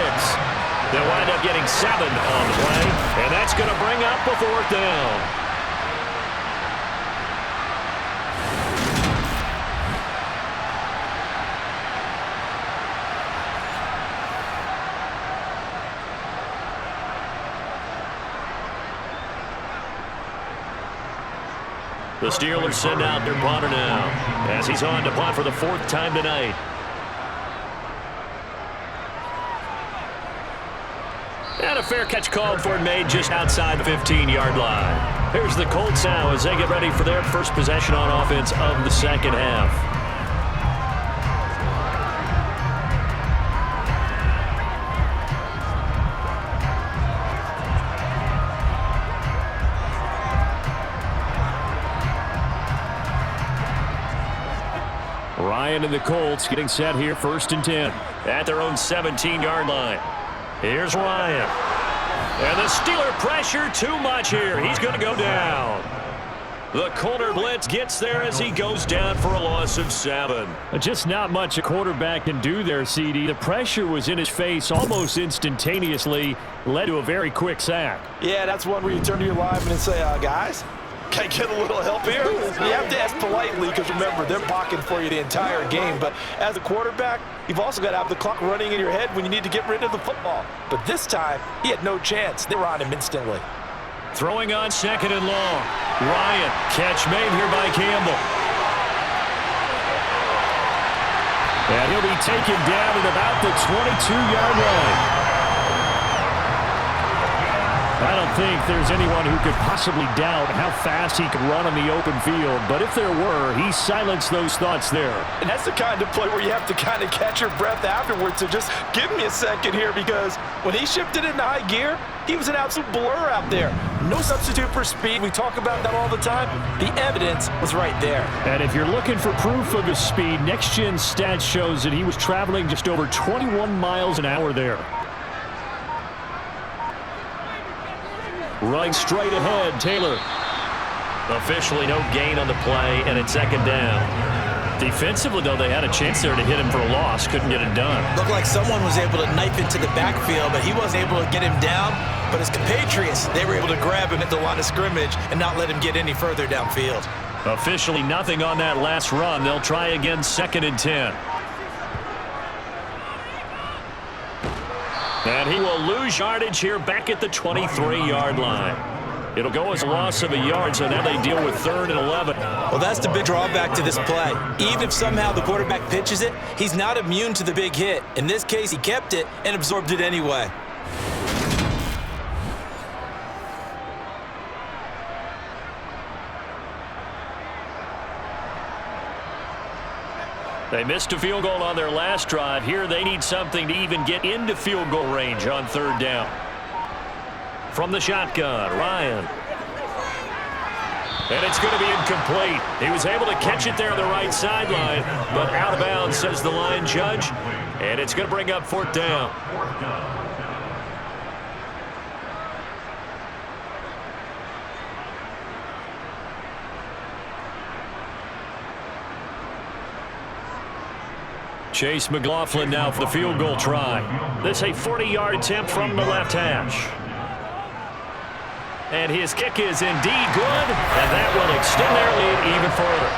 They'll wind up getting 7 on the play, and that's going to bring up a 4th down. The Steelers send out their punter now as he's on to punt for the 4th time tonight. And a fair catch called for and made just outside the 15-yard line. Here's the Colts now as they get ready for their first possession on offense of the second half. Ryan and the Colts getting set here, 1st and 10 at their own 17-yard line. Here's Ryan. And the Steeler pressure too much here. He's going to go down. The corner blitz gets there as he goes down for a loss of 7. Just not much a quarterback can do there, CD. The pressure was in his face almost instantaneously, led to a very quick sack. Yeah, that's one where you turn to your lineman and say, guys, can I get a little help here? You have to ask politely because, remember, they're blocking for you the entire game. But as a quarterback, you've also got to have the clock running in your head when you need to get rid of the football. But this time, he had no chance. They were on him instantly. Throwing on 2nd and long. Ryan, catch made here by Campbell. And he'll be taken down at about the 22-yard line. I don't think there's anyone who could possibly doubt how fast he could run on the open field, but if there were, he silenced those thoughts there. And that's the kind of play where you have to kind of catch your breath afterwards to just give me a second here, because when he shifted into high gear, he was an absolute blur out there. No substitute for speed. We talk about that all the time. The evidence was right there. And if you're looking for proof of his speed, Next Gen Stats shows that he was traveling just over 21 miles an hour there. Running straight ahead, Taylor. Officially no gain on the play, and it's 2nd down. Defensively, though, they had a chance there to hit him for a loss. Couldn't get it done. Looked like someone was able to knife into the backfield, but he wasn't able to get him down. But his compatriots, they were able to grab him at the line of scrimmage and not let him get any further downfield. Officially nothing on that last run. They'll try again, 2nd and 10. And he will lose yardage here back at the 23-yard line. It'll go as a loss of a yard, so now they deal with 3rd and 11. Well, that's the big drawback to this play. Even if somehow the quarterback pitches it, he's not immune to the big hit. In this case, he kept it and absorbed it anyway. They missed a field goal on their last drive. Here they need something to even get into field goal range on 3rd down. From the shotgun, Ryan. And it's going to be incomplete. He was able to catch it there on the right sideline, but out of bounds, says the line judge. And it's going to bring up 4th down. Chase McLaughlin now for the field goal try. This a 40-yard attempt from the left hash. And his kick is indeed good, and that will extend their lead even further.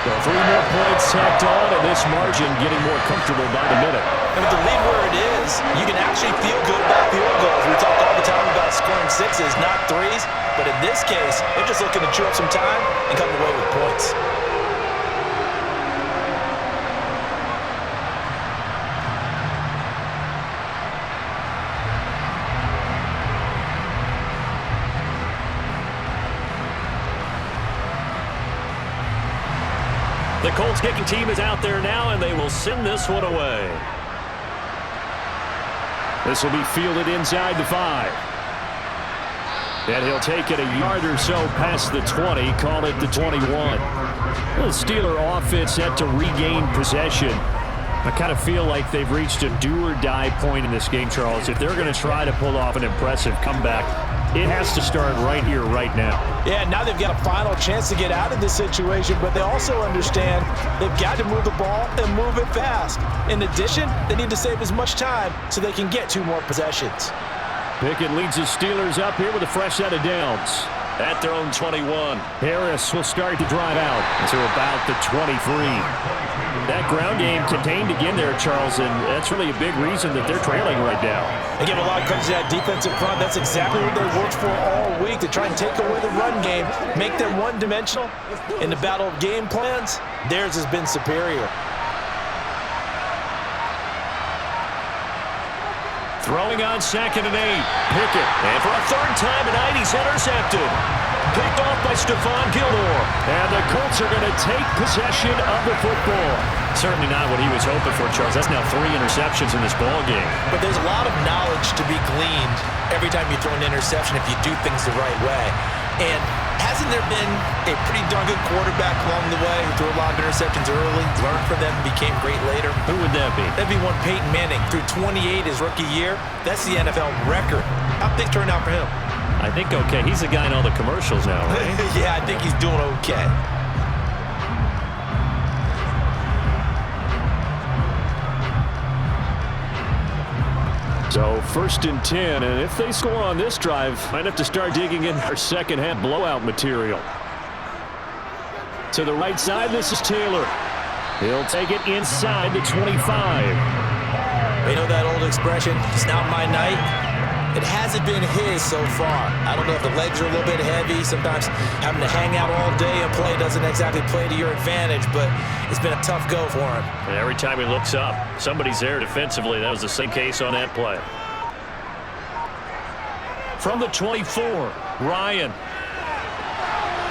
Well, 3 more points tacked on, and this margin getting more comfortable by the minute. And with the lead where it is, you can actually feel good about field goals. We talk all the time about scoring 6s, not 3s. But in this case, they're just looking to chew up some time and come away with points. The Colts kicking team is out there now, and they will send this one away. This will be fielded inside the 5. And he'll take it a yard or so past the 20, call it the 21. The Steeler offense set to regain possession. I kind of feel like they've reached a do-or-die point in this game, Charles. If they're going to try to pull off an impressive comeback, it has to start right here, right now. Yeah, now they've got a final chance to get out of this situation, but they also understand they've got to move the ball and move it fast. In addition, they need to save as much time so they can get 2 more possessions. Pickett leads the Steelers up here with a fresh set of downs. at their own 21. Harris will start to drive out to about the 23. That ground game contained again there, Charles, and that's really a big reason that they're trailing right now. They give a lot of credit to that defensive front. That's exactly what they worked for all week, to try and take away the run game, make them one-dimensional. In the battle of game plans, theirs has been superior. Throwing on 2nd and 8. Pickett. And for a third time tonight, he's intercepted. Picked off by Stephon Gilmore. And the Colts are going to take possession of the football. Certainly not what he was hoping for, Charles. That's now 3 interceptions in this ball game. But there's a lot of knowledge to be gleaned every time you throw an interception if you do things the right way. And hasn't there been a pretty darn good quarterback along the way who threw a lot of interceptions early, learned from them, and became great later? Who would that be? That'd be one Peyton Manning. Threw 28 his rookie year. That's the NFL record. How'd things turn out for him? I think okay. He's the guy in all the commercials now, right? Yeah, I think he's doing okay. So 1st and 10, and if they score on this drive, might have to start digging in our second half blowout material. To the right side, this is Taylor. He'll take it inside the 25. You know that old expression, it's not my night? It hasn't been his so far. I don't know if the legs are a little bit heavy. Sometimes having to hang out all day and play doesn't exactly play to your advantage, but it's been a tough go for him. And every time he looks up, somebody's there defensively. That was the same case on that play. From the 24, Ryan.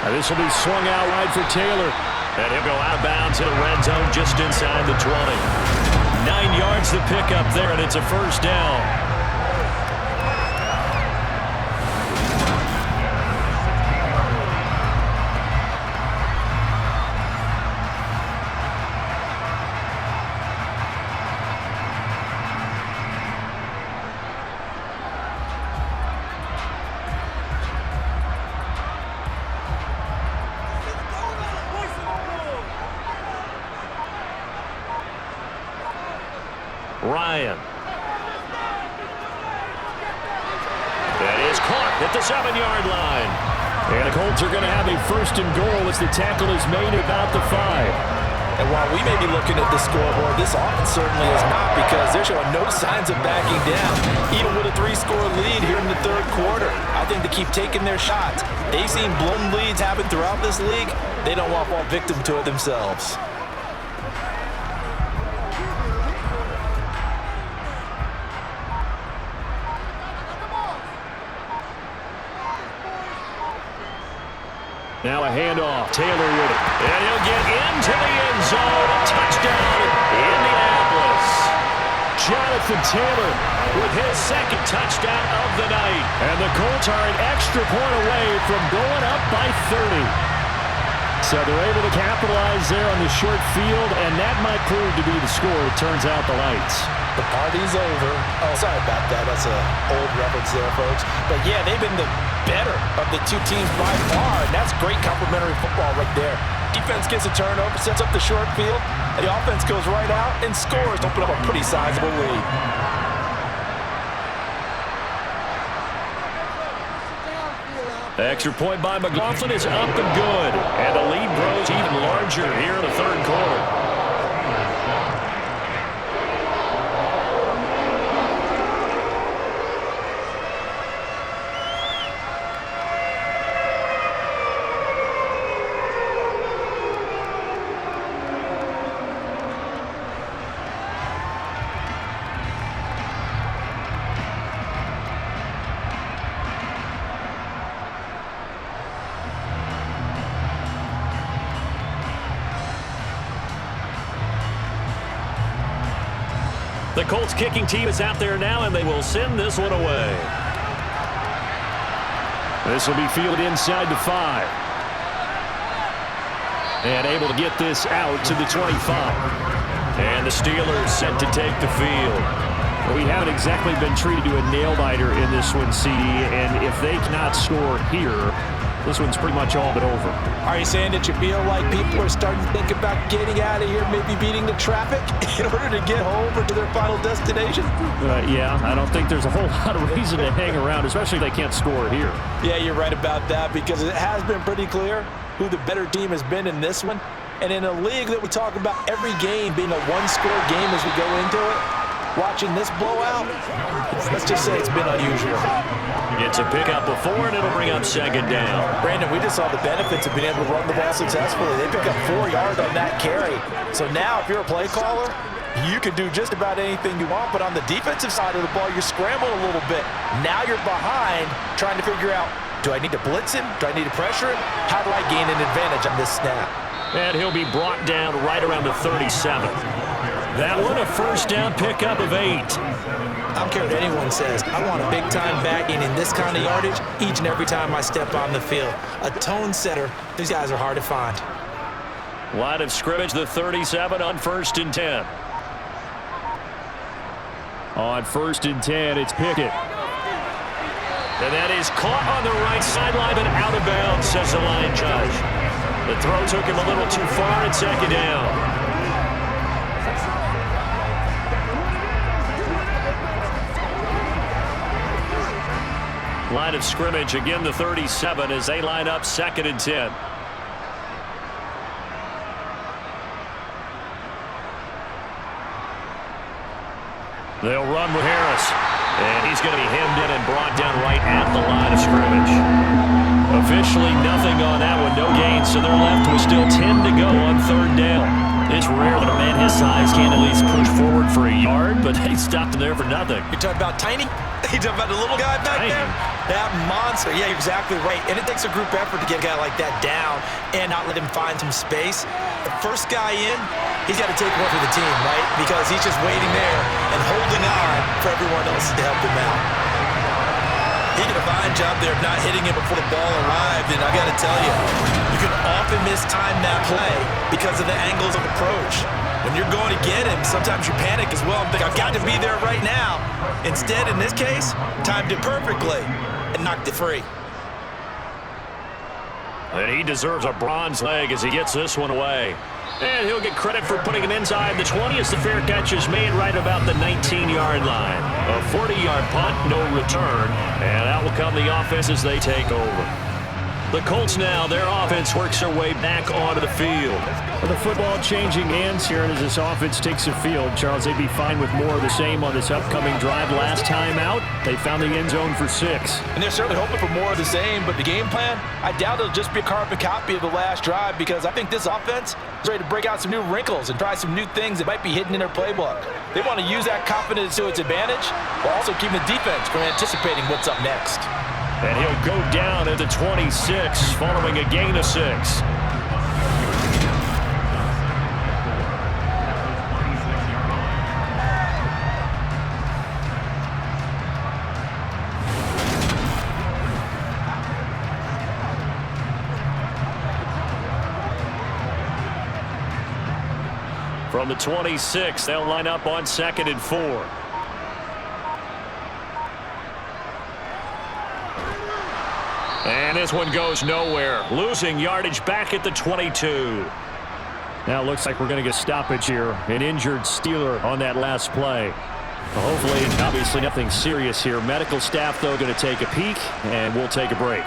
Now this will be swung out wide for Taylor. And he'll go out of bounds in the red zone just inside the 20. 9 yards to pick up there, and it's a first down. Ryan. That is caught at the 7-yard line. And the Colts are going to have a 1st and goal as the tackle is made about the 5. And while we may be looking at the scoreboard, this offense certainly is not, because they're showing no signs of backing down, even with a 3-score lead here in the 3rd quarter. I think they keep taking their shots. They've seen blown leads happen throughout this league. They don't want to fall victim to it themselves. Now a handoff. Taylor with it. And he'll get into the end zone. A touchdown, Indianapolis. Jonathan Taylor with his 2nd touchdown of the night. And the Colts are an extra point away from going up by 30. So they're able to capitalize there on the short field, and that might prove to be the score. It turns out the lights. The party's over. Oh, sorry about that. That's an old reference there, folks. But, yeah, they've been the better of the two teams by far, and that's great complementary football right there. Defense gets a turnover, sets up the short field, and the offense goes right out and scores to open up a pretty sizable lead. Extra point by McLaughlin is up and good. And the lead grows even larger here in the 3rd quarter. The Colts kicking team is out there now, and they will send this one away. This will be fielded inside the 5. And able to get this out to the 25. And the Steelers set to take the field. We haven't exactly been treated to a nail-biter in this one, CD, and if they cannot score here, This one's pretty much all but over. Are you saying that you feel like people are starting to think about getting out of here, maybe beating the traffic in order to get home or to their final destination? Yeah, I don't think there's a whole lot of reason to hang around, especially if they can't score here. Yeah, you're right about that, because it has been pretty clear who the better team has been in this one. And in a league that we talk about every game being a one-score game as we go into it, watching this blowout, let's just say it's been unusual. It's a pickup before, and it'll bring up second down. Brandon, we just saw the benefits of being able to run the ball successfully. They pick up 4 yards on that carry. So now, if you're a play caller, you can do just about anything you want, but on the defensive side of the ball, you're scrambling a little bit. Now you're behind, trying to figure out, do I need to blitz him? Do I need to pressure him? How do I gain an advantage on this snap? And he'll be brought down right around the 37. That one, a first down pickup of 8. I don't care what anyone says. I want a big-time back in this kind of yardage each and every time I step on the field. A tone setter. These guys are hard to find. Line of scrimmage, the 37 on 1st and 10. On 1st and 10, it's Pickett. And that is caught on the right sideline, but out of bounds, says the line judge. The throw took him a little too far at second down. Line of scrimmage, again the 37 as they line up 2nd and 10. They'll run with Harris. And he's going to be hemmed in and brought down right at the line of scrimmage. Officially nothing on that one, no gain, so they're left with still 10 to go on 3rd down. It's rare that a man his size can at least push forward for a yard, but they stopped him there for nothing. You're talking about tiny? You're talking about the little guy back there? That monster. Yeah, you're exactly right. And it takes a group effort to get a guy like that down and not let him find some space. The first guy in, he's got to take one for the team, right? Because he's just waiting there and holding on for everyone else to help him out. He did a fine job there of not hitting him before the ball arrived, and I got to tell you, you can often mistime that play because of the angles of approach. When you're going to get him, sometimes you panic as well and think, I've got to be there right now. Instead, in this case, timed it perfectly and knocked it free. And he deserves a bronze leg as he gets this one away. And he'll get credit for putting him inside the 20 as the fair catch is made right about the 19-yard line. A 40-yard punt, no return. And out will come the offense as they take over. The Colts now, their offense works their way back onto the field. Well, the football changing hands here, and as this offense takes the field, Charles, they'd be fine with more of the same on this upcoming drive. Last time out, they found the end zone for 6. And they're certainly hoping for more of the same, but the game plan, I doubt it'll just be a carbon copy of the last drive, because I think this offense is ready to break out some new wrinkles and try some new things that might be hidden in their playbook. They want to use that confidence to its advantage, while also keeping the defense from anticipating what's up next. And he'll go down at the 26 following a gain of 6. From the 26, they'll line up on 2nd and 4. And this one goes nowhere. Losing yardage back at the 22. Now it looks like we're going to get a stoppage here. An injured Steeler on that last play. Well, hopefully, obviously nothing serious here. Medical staff, though, going to take a peek, and we'll take a break.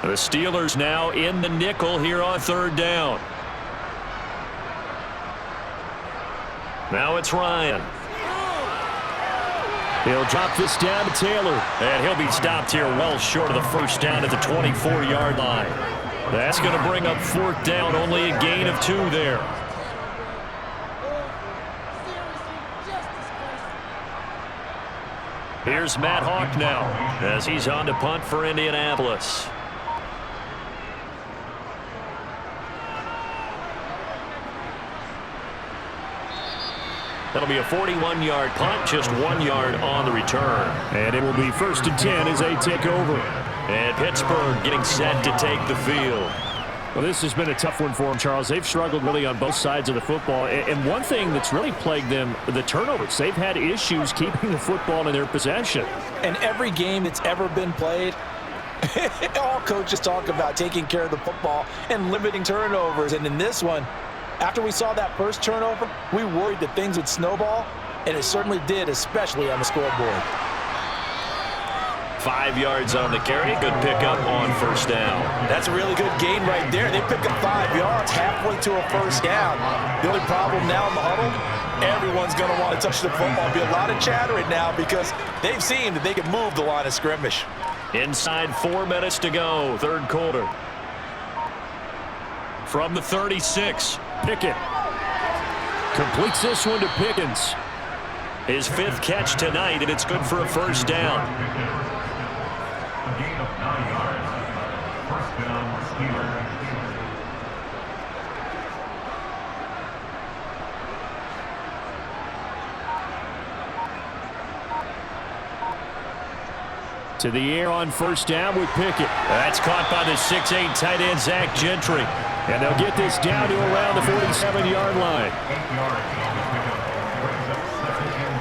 The Steelers now in the nickel here on 3rd down. Now it's Ryan. He'll drop this down to Taylor. And he'll be stopped here well short of the first down at the 24-yard line. That's going to bring up 4th down, only a gain of 2 there. Here's Matt Hawk now as he's on to punt for Indianapolis. That'll be a 41-yard punt, just 1 yard on the return. And it will be 1st and 10 as they take over. And Pittsburgh getting set to take the field. Well, this has been a tough one for them, Charles. They've struggled really on both sides of the football. And one thing that's really plagued them, the turnovers. They've had issues keeping the football in their possession. And every game that's ever been played, all coaches talk about taking care of the football and limiting turnovers. And in this one, after we saw that first turnover, we worried that things would snowball, and it certainly did, especially on the scoreboard. 5 yards on the carry. Good pickup on first down. That's a really good gain right there. They pick up 5 yards halfway to a first down. The only problem now in the huddle, everyone's going to want to touch the football. There'll be a lot of chattering now because they've seen that they can move the line of scrimmage. Inside 4 minutes to go, third quarter. From the 36, Pickett completes this one to Pickens. his 5th catch tonight, and it's good for a first down. A gain of 9 yards. First down, Steelers. To the air on first down with Pickett. That's caught by the 6'8" tight end, Zach Gentry. And they'll get this down to around the 47-yard line. 8 yards on the pickup. Brings up 2nd and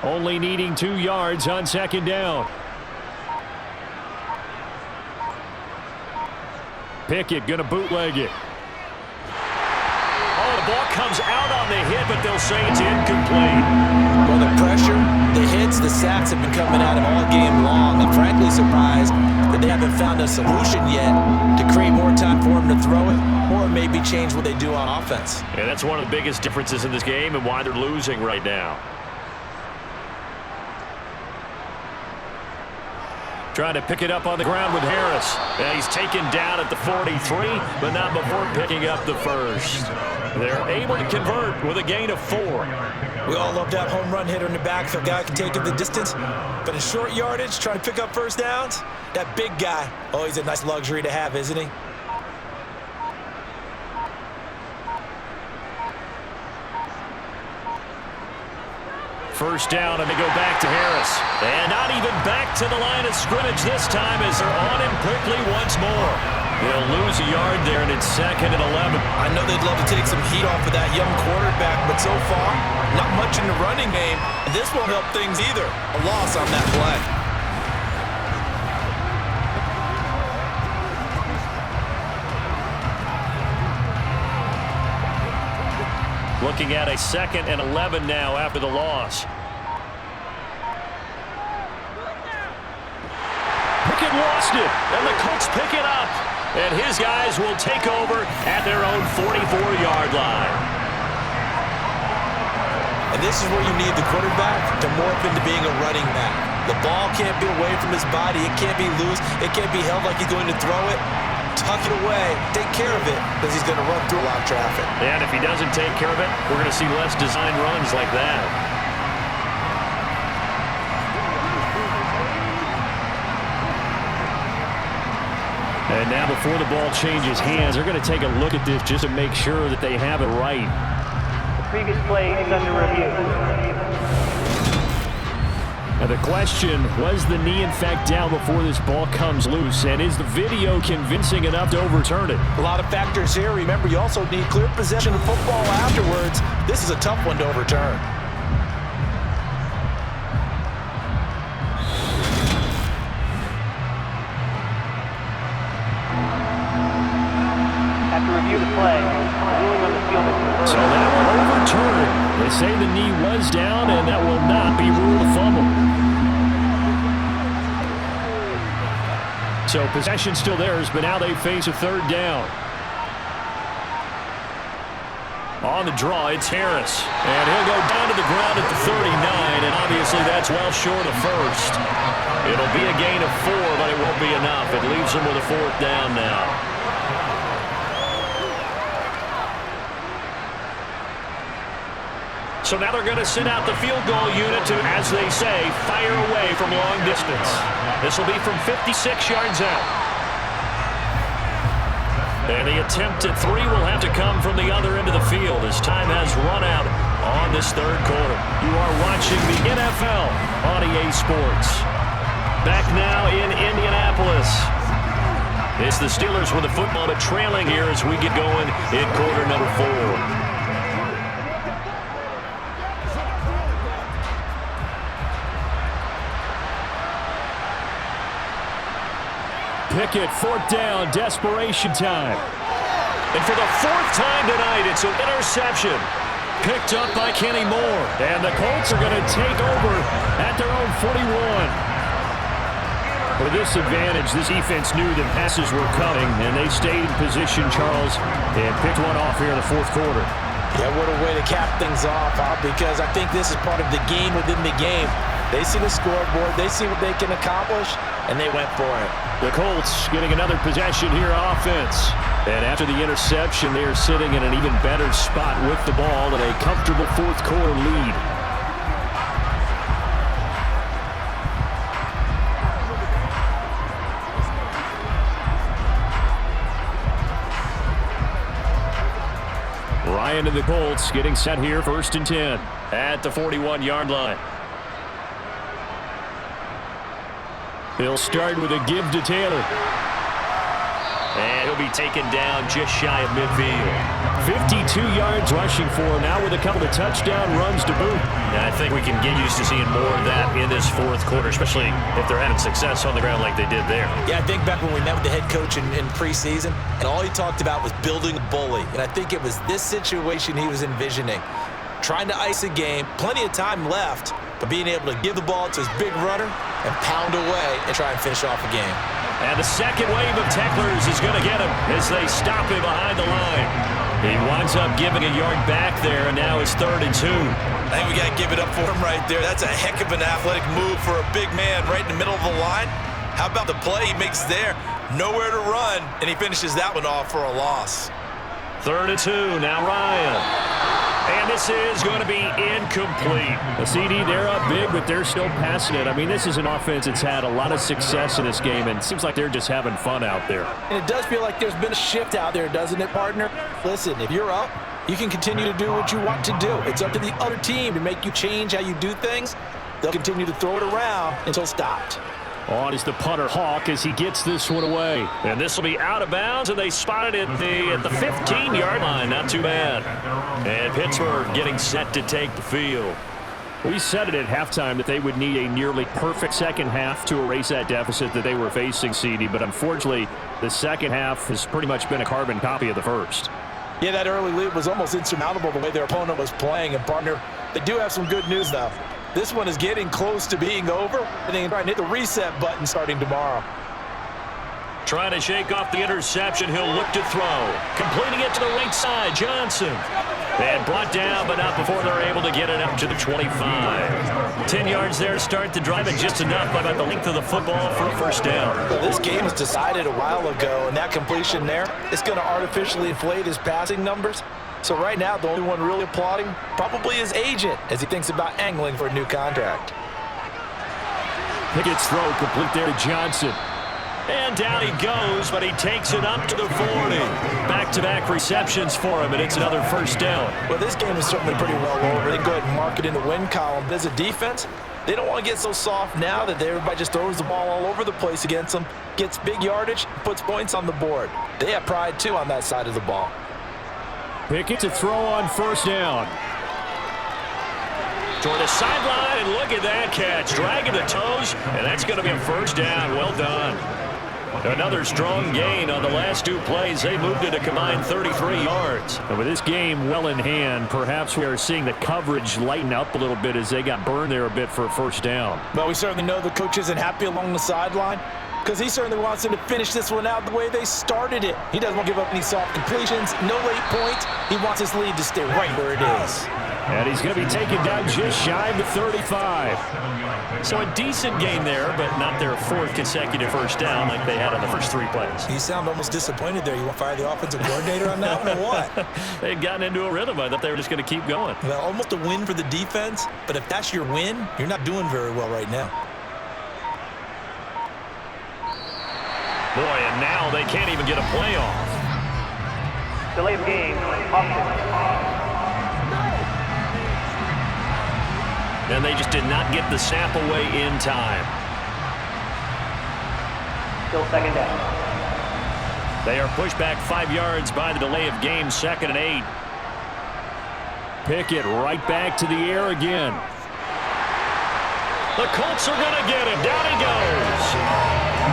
2. Only needing 2 yards on second down. Pickett going to bootleg it. Oh, the ball comes out on the hit, but they'll say it's incomplete. Well, the pressure, the hits, the sacks have been coming at him all game long. I'm frankly surprised that they haven't found a solution yet to create more time for him to throw it or maybe change what they do on offense. And that's one of the biggest differences in this game and why they're losing right now. Trying to pick it up on the ground with Harris. And he's taken down at the 43, but not before picking up the first. They're able to convert with a gain of 4. We all love that home run hitter in the backfield. Guy can take it the distance, but in short yardage, trying to pick up first downs, that big guy, oh, he's a nice luxury to have, isn't he? First down, and they go back to Harris. And not even back to the line of scrimmage this time as they're on him quickly once more. They'll lose a yard there, and it's 2nd and 11. I know they'd love to take some heat off of that young quarterback, but so far, not much in the running game. And this won't help things either. A loss on that play. Looking at a 2nd and 11 now after the loss. Pickett lost it. And the Colts pick it up. And his guys will take over at their own 44-yard line. And this is where you need the quarterback to morph into being a running back. The ball can't be away from his body. It can't be loose. It can't be held like he's going to throw it. Tuck it away. Take care of it because he's going to run through a lot of traffic. And if he doesn't take care of it, we're going to see less design runs like that. And now before the ball changes hands, they're going to take a look at this just to make sure that they have it right. The previous play is under review. Now the question, was the knee in fact down before this ball comes loose? And is the video convincing enough to overturn it? A lot of factors here. Remember, you also need clear possession of football afterwards. This is a tough one to overturn. After review the play, ruling on the field is So that will overturn. They say the knee was down, and that will not be ruled a fumble. So possession still theirs, but now they face a 3rd down. On the draw, it's Harris. And he'll go down to the ground at the 39, and obviously that's well short of first. It'll be a gain of 4, but it won't be enough. It leaves them with a 4th down now. So now they're going to send out the field goal unit to, as they say, fire away from long distance. This will be from 56 yards out. And the attempt at three will have to come from the other end of the field as time has run out on this third quarter. You are watching the NFL on EA Sports. Back now in Indianapolis. It's the Steelers with the football, but trailing here as we get going in quarter number 4. Pickett, fourth down, desperation time. And for the fourth time tonight, it's an interception. Picked up by Kenny Moore. And the Colts are going to take over at their own 41. With this advantage, this defense knew that passes were coming, and they stayed in position, Charles, and picked one off here in the fourth quarter. Yeah, what a way to cap things off, huh? Because I think this is part of the game within the game. They see the scoreboard, they see what they can accomplish, and they went for it. The Colts getting another possession here on offense. And after the interception, they are sitting in an even better spot with the ball in a comfortable fourth quarter lead. Ryan and the Colts getting set here, 1st and 10 at the 41-yard line. They'll start with a give to Taylor. And he'll be taken down just shy of midfield. 52 yards rushing for him now with a couple of touchdown runs to boot. And I think we can get used to seeing more of that in this fourth quarter, especially if they're having success on the ground like they did there. Yeah, I think back when we met with the head coach in preseason, and all he talked about was building a bully. And I think it was this situation he was envisioning. Trying to ice a game, plenty of time left, but being able to give the ball to his big runner and pound away and try and finish off a game. And the second wave of tacklers is going to get him as they stop him behind the line. He winds up giving a yard back there, and now it's 3rd and 2. I think we got to give it up for him right there. That's a heck of an athletic move for a big man right in the middle of the line. How about the play he makes there? Nowhere to run, and he finishes that one off for a loss. 3rd and 2, now Ryan. And this is going to be incomplete. The CD, they're up big, but they're still passing it. I mean, this is an offense that's had a lot of success in this game, and it seems like they're just having fun out there. And it does feel like there's been a shift out there, doesn't it, partner? Listen, if you're up, you can continue to do what you want to do. It's up to the other team to make you change how you do things. They'll continue to throw it around until stopped. On is the punter, Hawk, as he gets this one away. And this will be out of bounds, and they spotted it at the 15-yard line. Not too bad. And Pittsburgh getting set to take the field. We said it at halftime that they would need a nearly perfect second half to erase that deficit that they were facing, CD. But unfortunately, the second half has pretty much been a carbon copy of the first. Yeah, that early lead was almost insurmountable the way their opponent was playing. And, partner, they do have some good news, though. This one is getting close to being over, and they can try and hit the reset button starting tomorrow. Trying to shake off the interception. He'll look to throw. Completing it to the right side. Johnson. And brought down, but not before they're able to get it up to the 25. 10 yards there to start the drive, and just enough by about the length of the football for a first down. Well, this game was decided a while ago, and that completion there is going to artificially inflate his passing numbers. So right now, the only one really applauding probably his agent as he thinks about angling for a new contract. Pickett's throw complete there to Johnson. And down he goes, but he takes it up to the 40. Back-to-back receptions for him, and it's another first down. Well, this game is certainly pretty well over. They can go ahead and mark it in the win column. But as a defense, they don't want to get so soft now that everybody just throws the ball all over the place against them, gets big yardage, puts points on the board. They have pride, too, on that side of the ball. Pickett to throw on first down. Toward the sideline, and look at that catch. Dragging the toes, and that's going to be a first down. Well done. Another strong gain on the last two plays. They moved it a combined 33 yards. And with this game well in hand, perhaps we are seeing the coverage lighten up a little bit as they got burned there a bit for a first down. Well, we certainly know the coach isn't happy along the sideline because he certainly wants them to finish this one out the way they started it. He doesn't want to give up any soft completions, no late points. He wants his lead to stay right where it is. And he's going to be taken down just shy of the 35. So a decent game there, but not their fourth consecutive first down like they had on the first three plays. You sound almost disappointed there. You want to fire the offensive coordinator on that one or what? They'd gotten into a rhythm. I thought they were just going to keep going. Well, almost a win for the defense, but if that's your win, you're not doing very well right now. Boy, and now they can't even get a playoff. Delay of game, option. And they just did not get the snap away in time. Still second down. They are pushed back 5 yards by the delay of game, 2nd and 8. Pickett right back to the air again. The Colts are going to get him. Down he goes.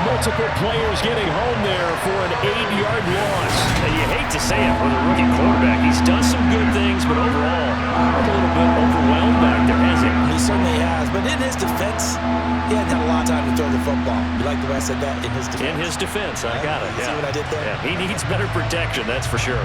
Multiple players getting home there for an 8-yard loss. And you hate to say it for the rookie quarterback. He's done some good things, but overall, a little bit overwhelmed back there, has he? He certainly has, but in his defense, he hadn't had a lot of time to throw the football. You like the way I said that? In his defense. In his defense, I got it. See what I did there? Yeah, he needs better protection, that's for sure.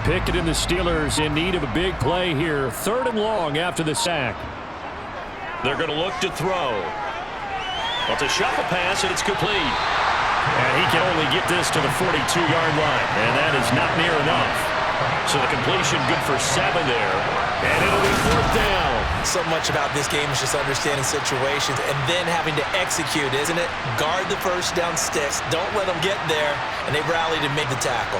Pickett and the Steelers in need of a big play here. 3rd and long after the sack. They're going to look to throw. Well, it's a shuffle pass, and it's complete. And he can only get this to the 42-yard line, and that is not near enough. So the completion good for 7 there, and it'll be 4th down. So much about this game is just understanding situations and then having to execute, isn't it? Guard the first down sticks. Don't let them get there, and they rallied and made the tackle.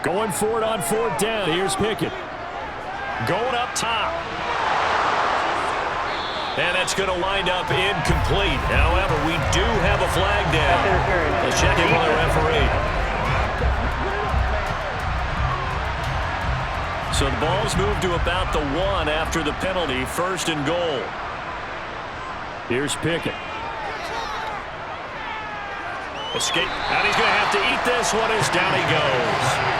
Going for it on 4th down. Here's Pickett. Going up top. And it's going to wind up incomplete. However, we do have a flag down. Let's check in with the referee. So the ball's moved to about the 1 after the penalty. 1st and goal. Here's Pickett. Escape. And he's going to have to eat this one as down he goes.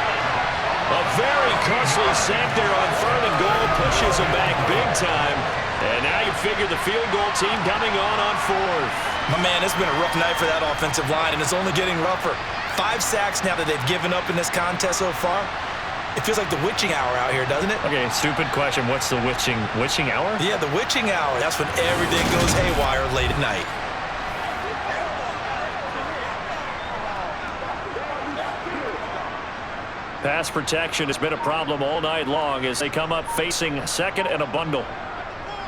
A very costly sack there on 3rd and goal. Pushes him back big time. And now you figure the field goal team coming on 4th. My man, it's been a rough night for that offensive line, and it's only getting rougher. 5 sacks now that they've given up in this contest so far. It feels like the witching hour out here, doesn't it? Okay, stupid question. What's the witching hour? Yeah, the witching hour. That's when everything goes haywire late at night. Pass protection has been a problem all night long as they come up facing 2nd and a bundle.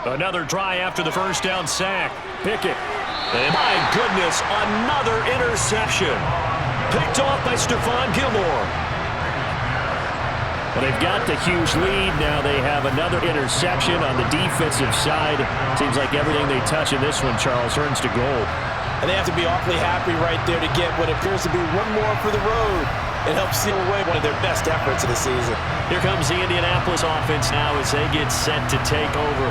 Another try after the 1st down sack. Pickett. And my goodness, another interception. Picked off by Stephon Gilmore. Well, they've got the huge lead. Now they have another interception on the defensive side. Seems like everything they touch in this one, Charles, turns to gold. And they have to be awfully happy right there to get what appears to be one more for the road. It helps seal away one of their best efforts of the season. Here comes the Indianapolis offense now as they get set to take over.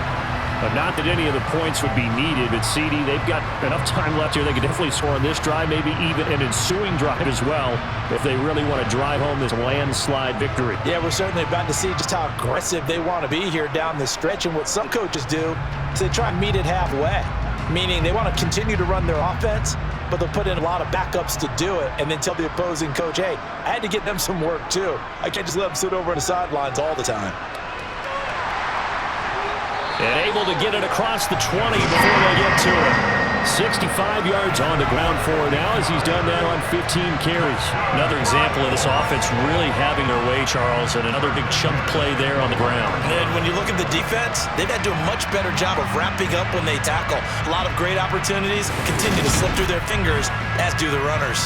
But not that any of the points would be needed, but CD, they've got enough time left here. They could definitely score on this drive, maybe even an ensuing drive as well, if they really want to drive home this landslide victory. Yeah, we're certainly about to see just how aggressive they want to be here down the stretch. And what some coaches do is they try and meet it halfway, meaning they want to continue to run their offense, but they'll put in a lot of backups to do it and then tell the opposing coach, hey, I had to get them some work too. I can't just let them sit over on the sidelines all the time. And able to get it across the 20 before they get to it. 65 yards on the ground for it now as he's done that on 15 carries. Another example of this offense really having their way, Charles, and another big chunk play there on the ground. And when you look at the defense, they've had to do a much better job of wrapping up when they tackle. A lot of great opportunities continue to slip through their fingers, as do the runners.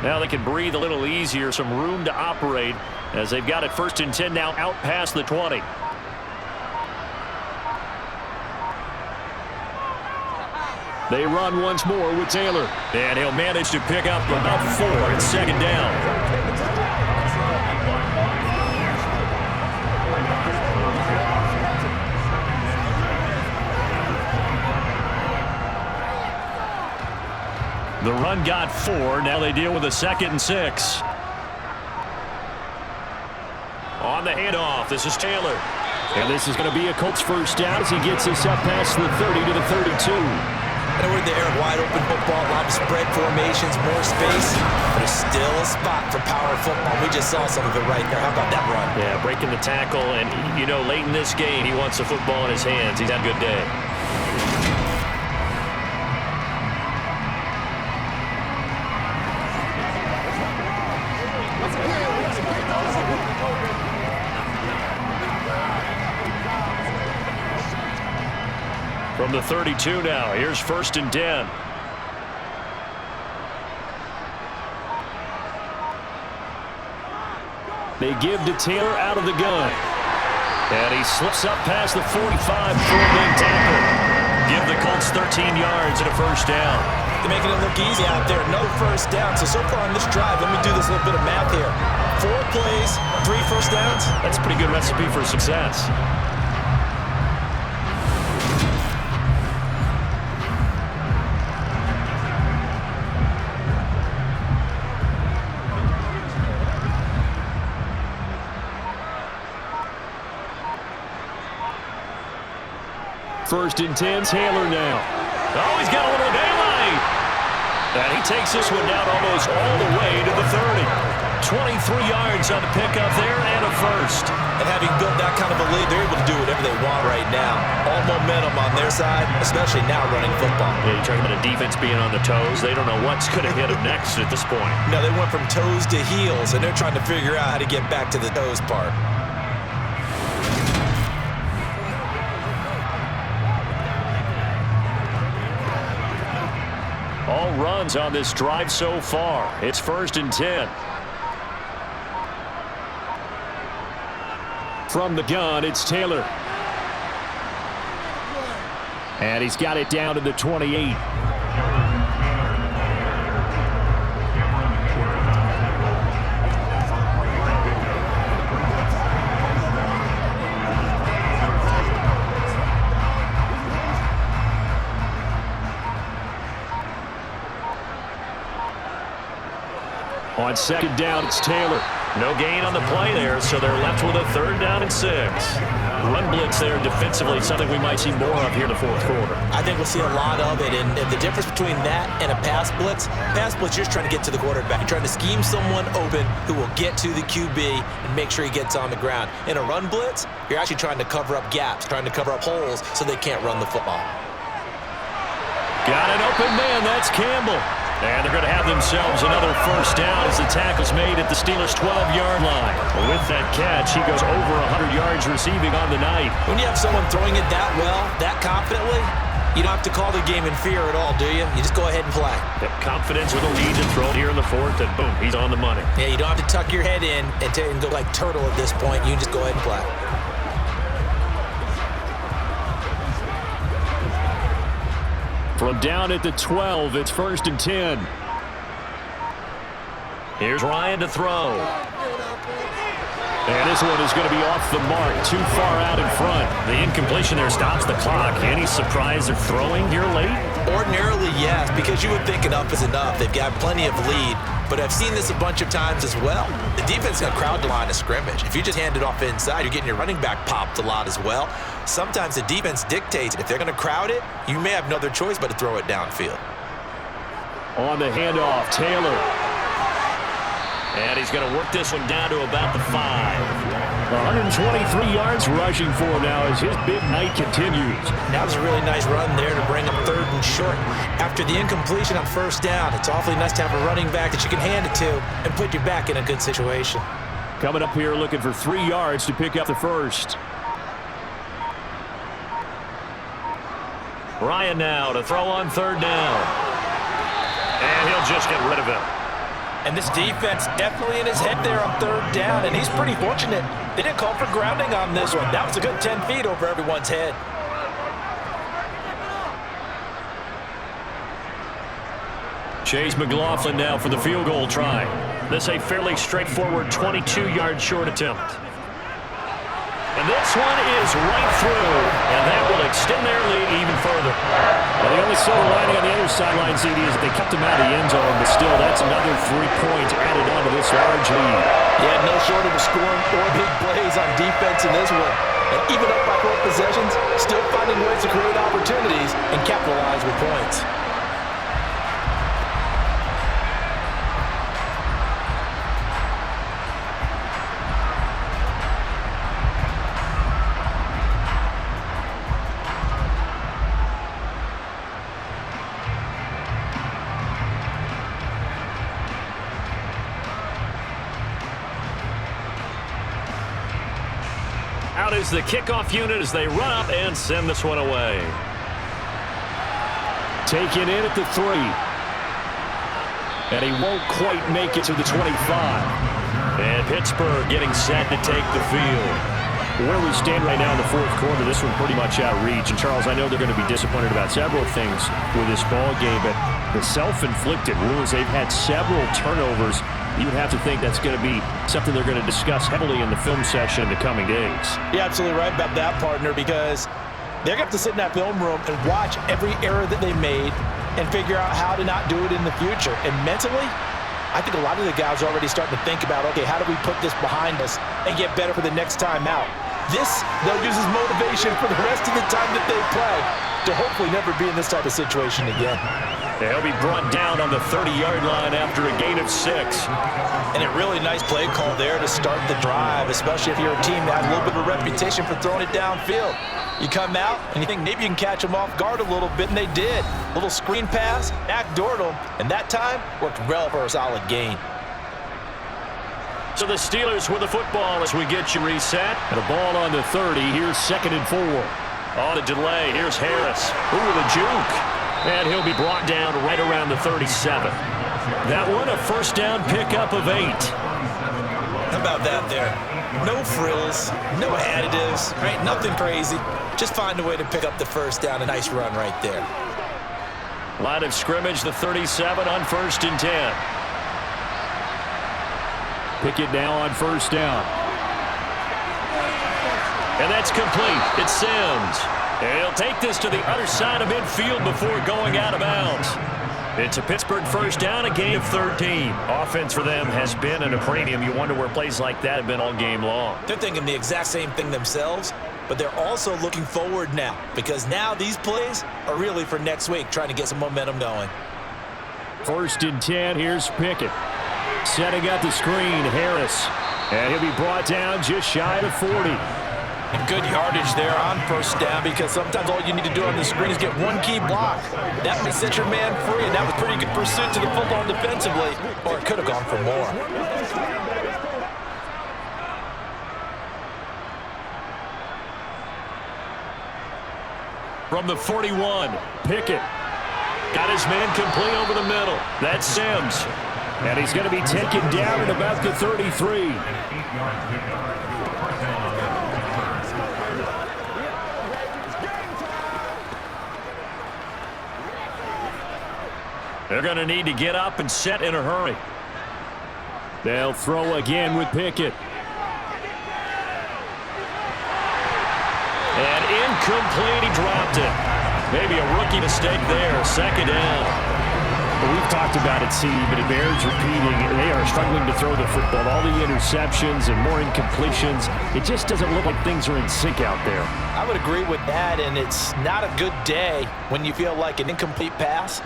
Now they can breathe a little easier, some room to operate as they've got it 1st and 10 now out past the 20. They run once more with Taylor, and he'll manage to pick up about 4 and 2nd down. The run got 4. Now they deal with a 2nd and 6. On the handoff, this is Taylor. And this is going to be a Colts 1st down as he gets us up past the 30 to the 32. And we're in the air, wide open football, a lot of spread formations, more space. But there's still a spot for power football. We just saw some of it right there. How about that run? Yeah, breaking the tackle, and, you know, late in this game, he wants the football in his hands. He's had a good day. From the 32 now, here's 1st and 10. They give to Taylor out of the gun. And he slips up past the 45 before being tackled. Give the Colts 13 yards and a 1st down. They're making it look easy out there. No 1st down. So far on this drive, let me do this little bit of math here. 4 plays, 3 1st downs. That's a pretty good recipe for success. First and 10, Taylor now. Oh, he's got a little daylight. And he takes this one down almost all the way to the 30. 23 yards on the pickup there and a 1st. And having built that kind of a lead, they're able to do whatever they want right now. All momentum on their side, especially now running football. Yeah, you're talking about a defense being on the toes. They don't know what's going to hit them next at this point. No, they went from toes to heels, and they're trying to figure out how to get back to the toes part. All runs on this drive so far. It's 1st and 10. From the gun, it's Taylor. And he's got it down to the 28. On 2nd down, it's Taylor. No gain on the play there, so they're left with a 3rd down and 6. Run blitz there defensively, something we might see more of here in the 4th quarter. I think we'll see a lot of it, and the difference between that and a pass blitz, you're just trying to get to the quarterback. You're trying to scheme someone open who will get to the QB and make sure he gets on the ground. In a run blitz, you're actually trying to cover up gaps, trying to cover up holes so they can't run the football. Got an open man, that's Campbell. And they're going to have themselves another 1st down as the tackle's made at the Steelers' 12-yard line. With that catch, he goes over 100 yards receiving on the night. When you have someone throwing it that well, that confidently, you don't have to call the game in fear at all, do you? You just go ahead and play. Yep, confidence with a lead to throw here in the 4th, and boom, he's on the money. Yeah, you don't have to tuck your head in and go like turtle at this point. You can just go ahead and play. From down at the 12, it's 1st and 10. Here's Ryan to throw. And this one is going to be off the mark, too far out in front. The incompletion there stops the clock. Any surprise they're throwing here late? Ordinarily, yes, because you would think enough is enough. They've got plenty of lead, but I've seen this a bunch of times as well. The defense is going to crowd the line of scrimmage. If you just hand it off inside, you're getting your running back popped a lot as well. Sometimes the defense dictates it. If they're going to crowd it, you may have no other choice but to throw it downfield. On the handoff, Taylor. And he's going to work this one down to about the 5. 123 yards rushing for him now as his big night continues. That was a really nice run there to bring him 3rd and short. After the incompletion on 1st down, it's awfully nice to have a running back that you can hand it to and put you back in a good situation. Coming up here looking for 3 yards to pick up the 1st. Ryan now to throw on 3rd down. And he'll just get rid of it. And this defense definitely in his head there on 3rd down, and he's pretty fortunate. They didn't call for grounding on this one. That was a good 10 feet over everyone's head. Chase McLaughlin now for the field goal try. This a fairly straightforward 22-yard short attempt. And this one is right through, and that will extend their lead even further. Well, the only silver lining on the other sideline, CD, is that they kept him out of the end zone, but still, that's another 3 points added on to this large lead. Yeah, no shortage of scoring or big plays on defense in this one. And even up by 4 possessions, still finding ways to create opportunities and capitalize with points. Out is the kickoff unit as they run up and send this one away. Taken in at the 3. And he won't quite make it to the 25. And Pittsburgh getting set to take the field. Where we stand right now in the 4th quarter, this one pretty much out of reach. And, Charles, I know they're going to be disappointed about several things with this ball game, but the self-inflicted wounds, they've had several turnovers. You would have to think that's going to be something they're going to discuss heavily in the film session in the coming days. You're absolutely right about that, partner, because they're going to have to sit in that film room and watch every error that they made and figure out how to not do it in the future. And mentally, I think a lot of the guys are already starting to think about, okay, how do we put this behind us and get better for the next time out? This, they'll use as motivation for the rest of the time that they play to hopefully never be in this type of situation again. He'll be brought down on the 30-yard line after a gain of 6. And a really nice play call there to start the drive, especially if you're a team that has a little bit of a reputation for throwing it downfield. You come out and you think maybe you can catch them off guard a little bit, and they did. Little screen pass, backdoored them, and that time worked well for a solid gain. So the Steelers with the football as we get you reset. And a ball on the 30. Here's 2nd and 4. On a delay, here's Harris. Ooh, the juke. And he'll be brought down right around the 37. That one, a first down pickup of 8. How about that there? No frills, no additives, right? Nothing crazy. Just find a way to pick up the first down. A nice run right there. Line of scrimmage, the 37 on 1st and 10. Pickett now on 1st down. And that's complete. It's Sims. And he'll take this to the other side of midfield before going out of bounds. It's a Pittsburgh first down, a gain of 13. Offense for them has been at a premium. You wonder where plays like that have been all game long. They're thinking the exact same thing themselves, but they're also looking forward now because now these plays are really for next week, trying to get some momentum going. 1st and 10, here's Pickett. Setting up the screen, Harris. And he'll be brought down just shy of 40. And good yardage there on 1st down because sometimes all you need to do on the screen is get one key block. That may set your man free, and that was pretty good pursuit to the football defensively, or it could have gone for more. From the 41, Pickett. Got his man complete over the middle. That's Sims. And he's going to be taken down at about the 33. They're going to need to get up and set in a hurry. They'll throw again with Pickett. And incomplete, he dropped it. Maybe a rookie mistake there, 2nd down. Well, we've talked about it, CD, but it bears repeating. They are struggling to throw the football. All the interceptions and more incompletions. It just doesn't look like things are in sync out there. I would agree with that, and it's not a good day when you feel like an incomplete pass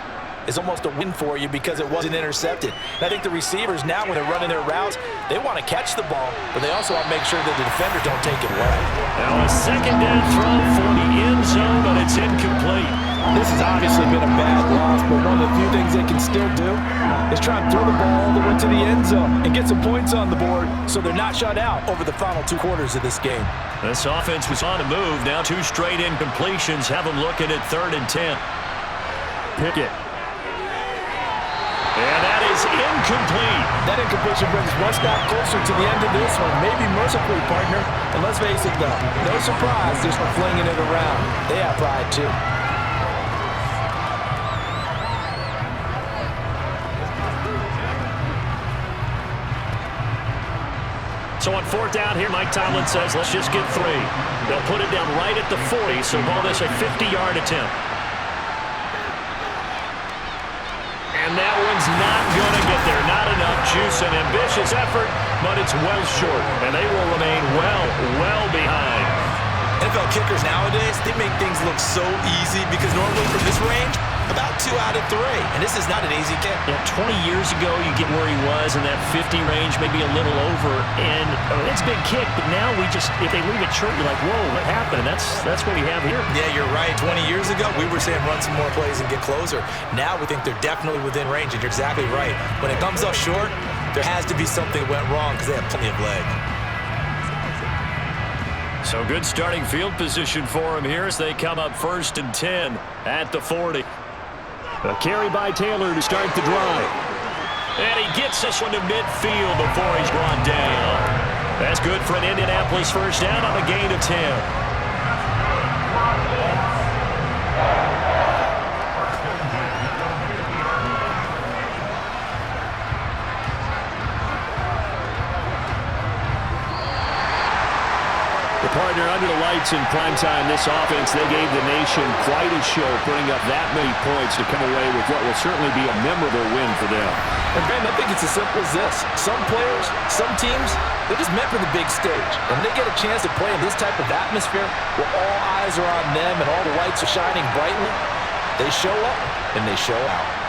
is almost a win for you because it wasn't intercepted. And I think the receivers now, when they're running their routes, they want to catch the ball, but they also want to make sure that the defender don't take it away. Now a 2nd down throw for the end zone, but it's incomplete. This has obviously been a bad loss, but one of the few things they can still do is try and throw the ball all the way to the end zone and get some points on the board so they're not shut out over the final 2 quarters of this game. This offense was on the move. Now 2 straight incompletions have them looking at 3rd and 10. Pickett. And that is incomplete. That incompletion brings us 1 step closer to the end of this one. Maybe mercifully, partner. And let's face it, though, no surprise, they're still flinging it around. They have pride, too. So on 4th down here, Mike Tomlin says, let's just get 3. They'll put it down right at the 40, so call this a 50-yard attempt. is not going to get there. Not enough juice. An ambitious effort, but it's well short. And they will remain well behind. NFL kickers nowadays, they make things look so easy because normally from this range, about 2 out of 3. And this is not an easy kick. Yeah, 20 years ago, you get where he was in that 50 range, maybe a little over. And it's a big kick, but now if they leave it short, you're like, whoa, what happened? And that's what we have here. Yeah, you're right. 20 years ago, we were saying run some more plays and get closer. Now we think they're definitely within range, and you're exactly right. When it comes up short, there has to be something that went wrong because they have plenty of leg. So good starting field position for him here as they come up 1st and 10 at the 40. A carry by Taylor to start the drive. And he gets this one to midfield before he's brought down. That's good for an Indianapolis first down on a gain of 10. Partner, under the lights in primetime, this offense, they gave the nation quite a show, putting up that many points to come away with what will certainly be a memorable win for them. And Ben, I think it's as simple as this. Some players, some teams, they're just meant for the big stage. And when they get a chance to play in this type of atmosphere where all eyes are on them and all the lights are shining brightly, they show up and they show out.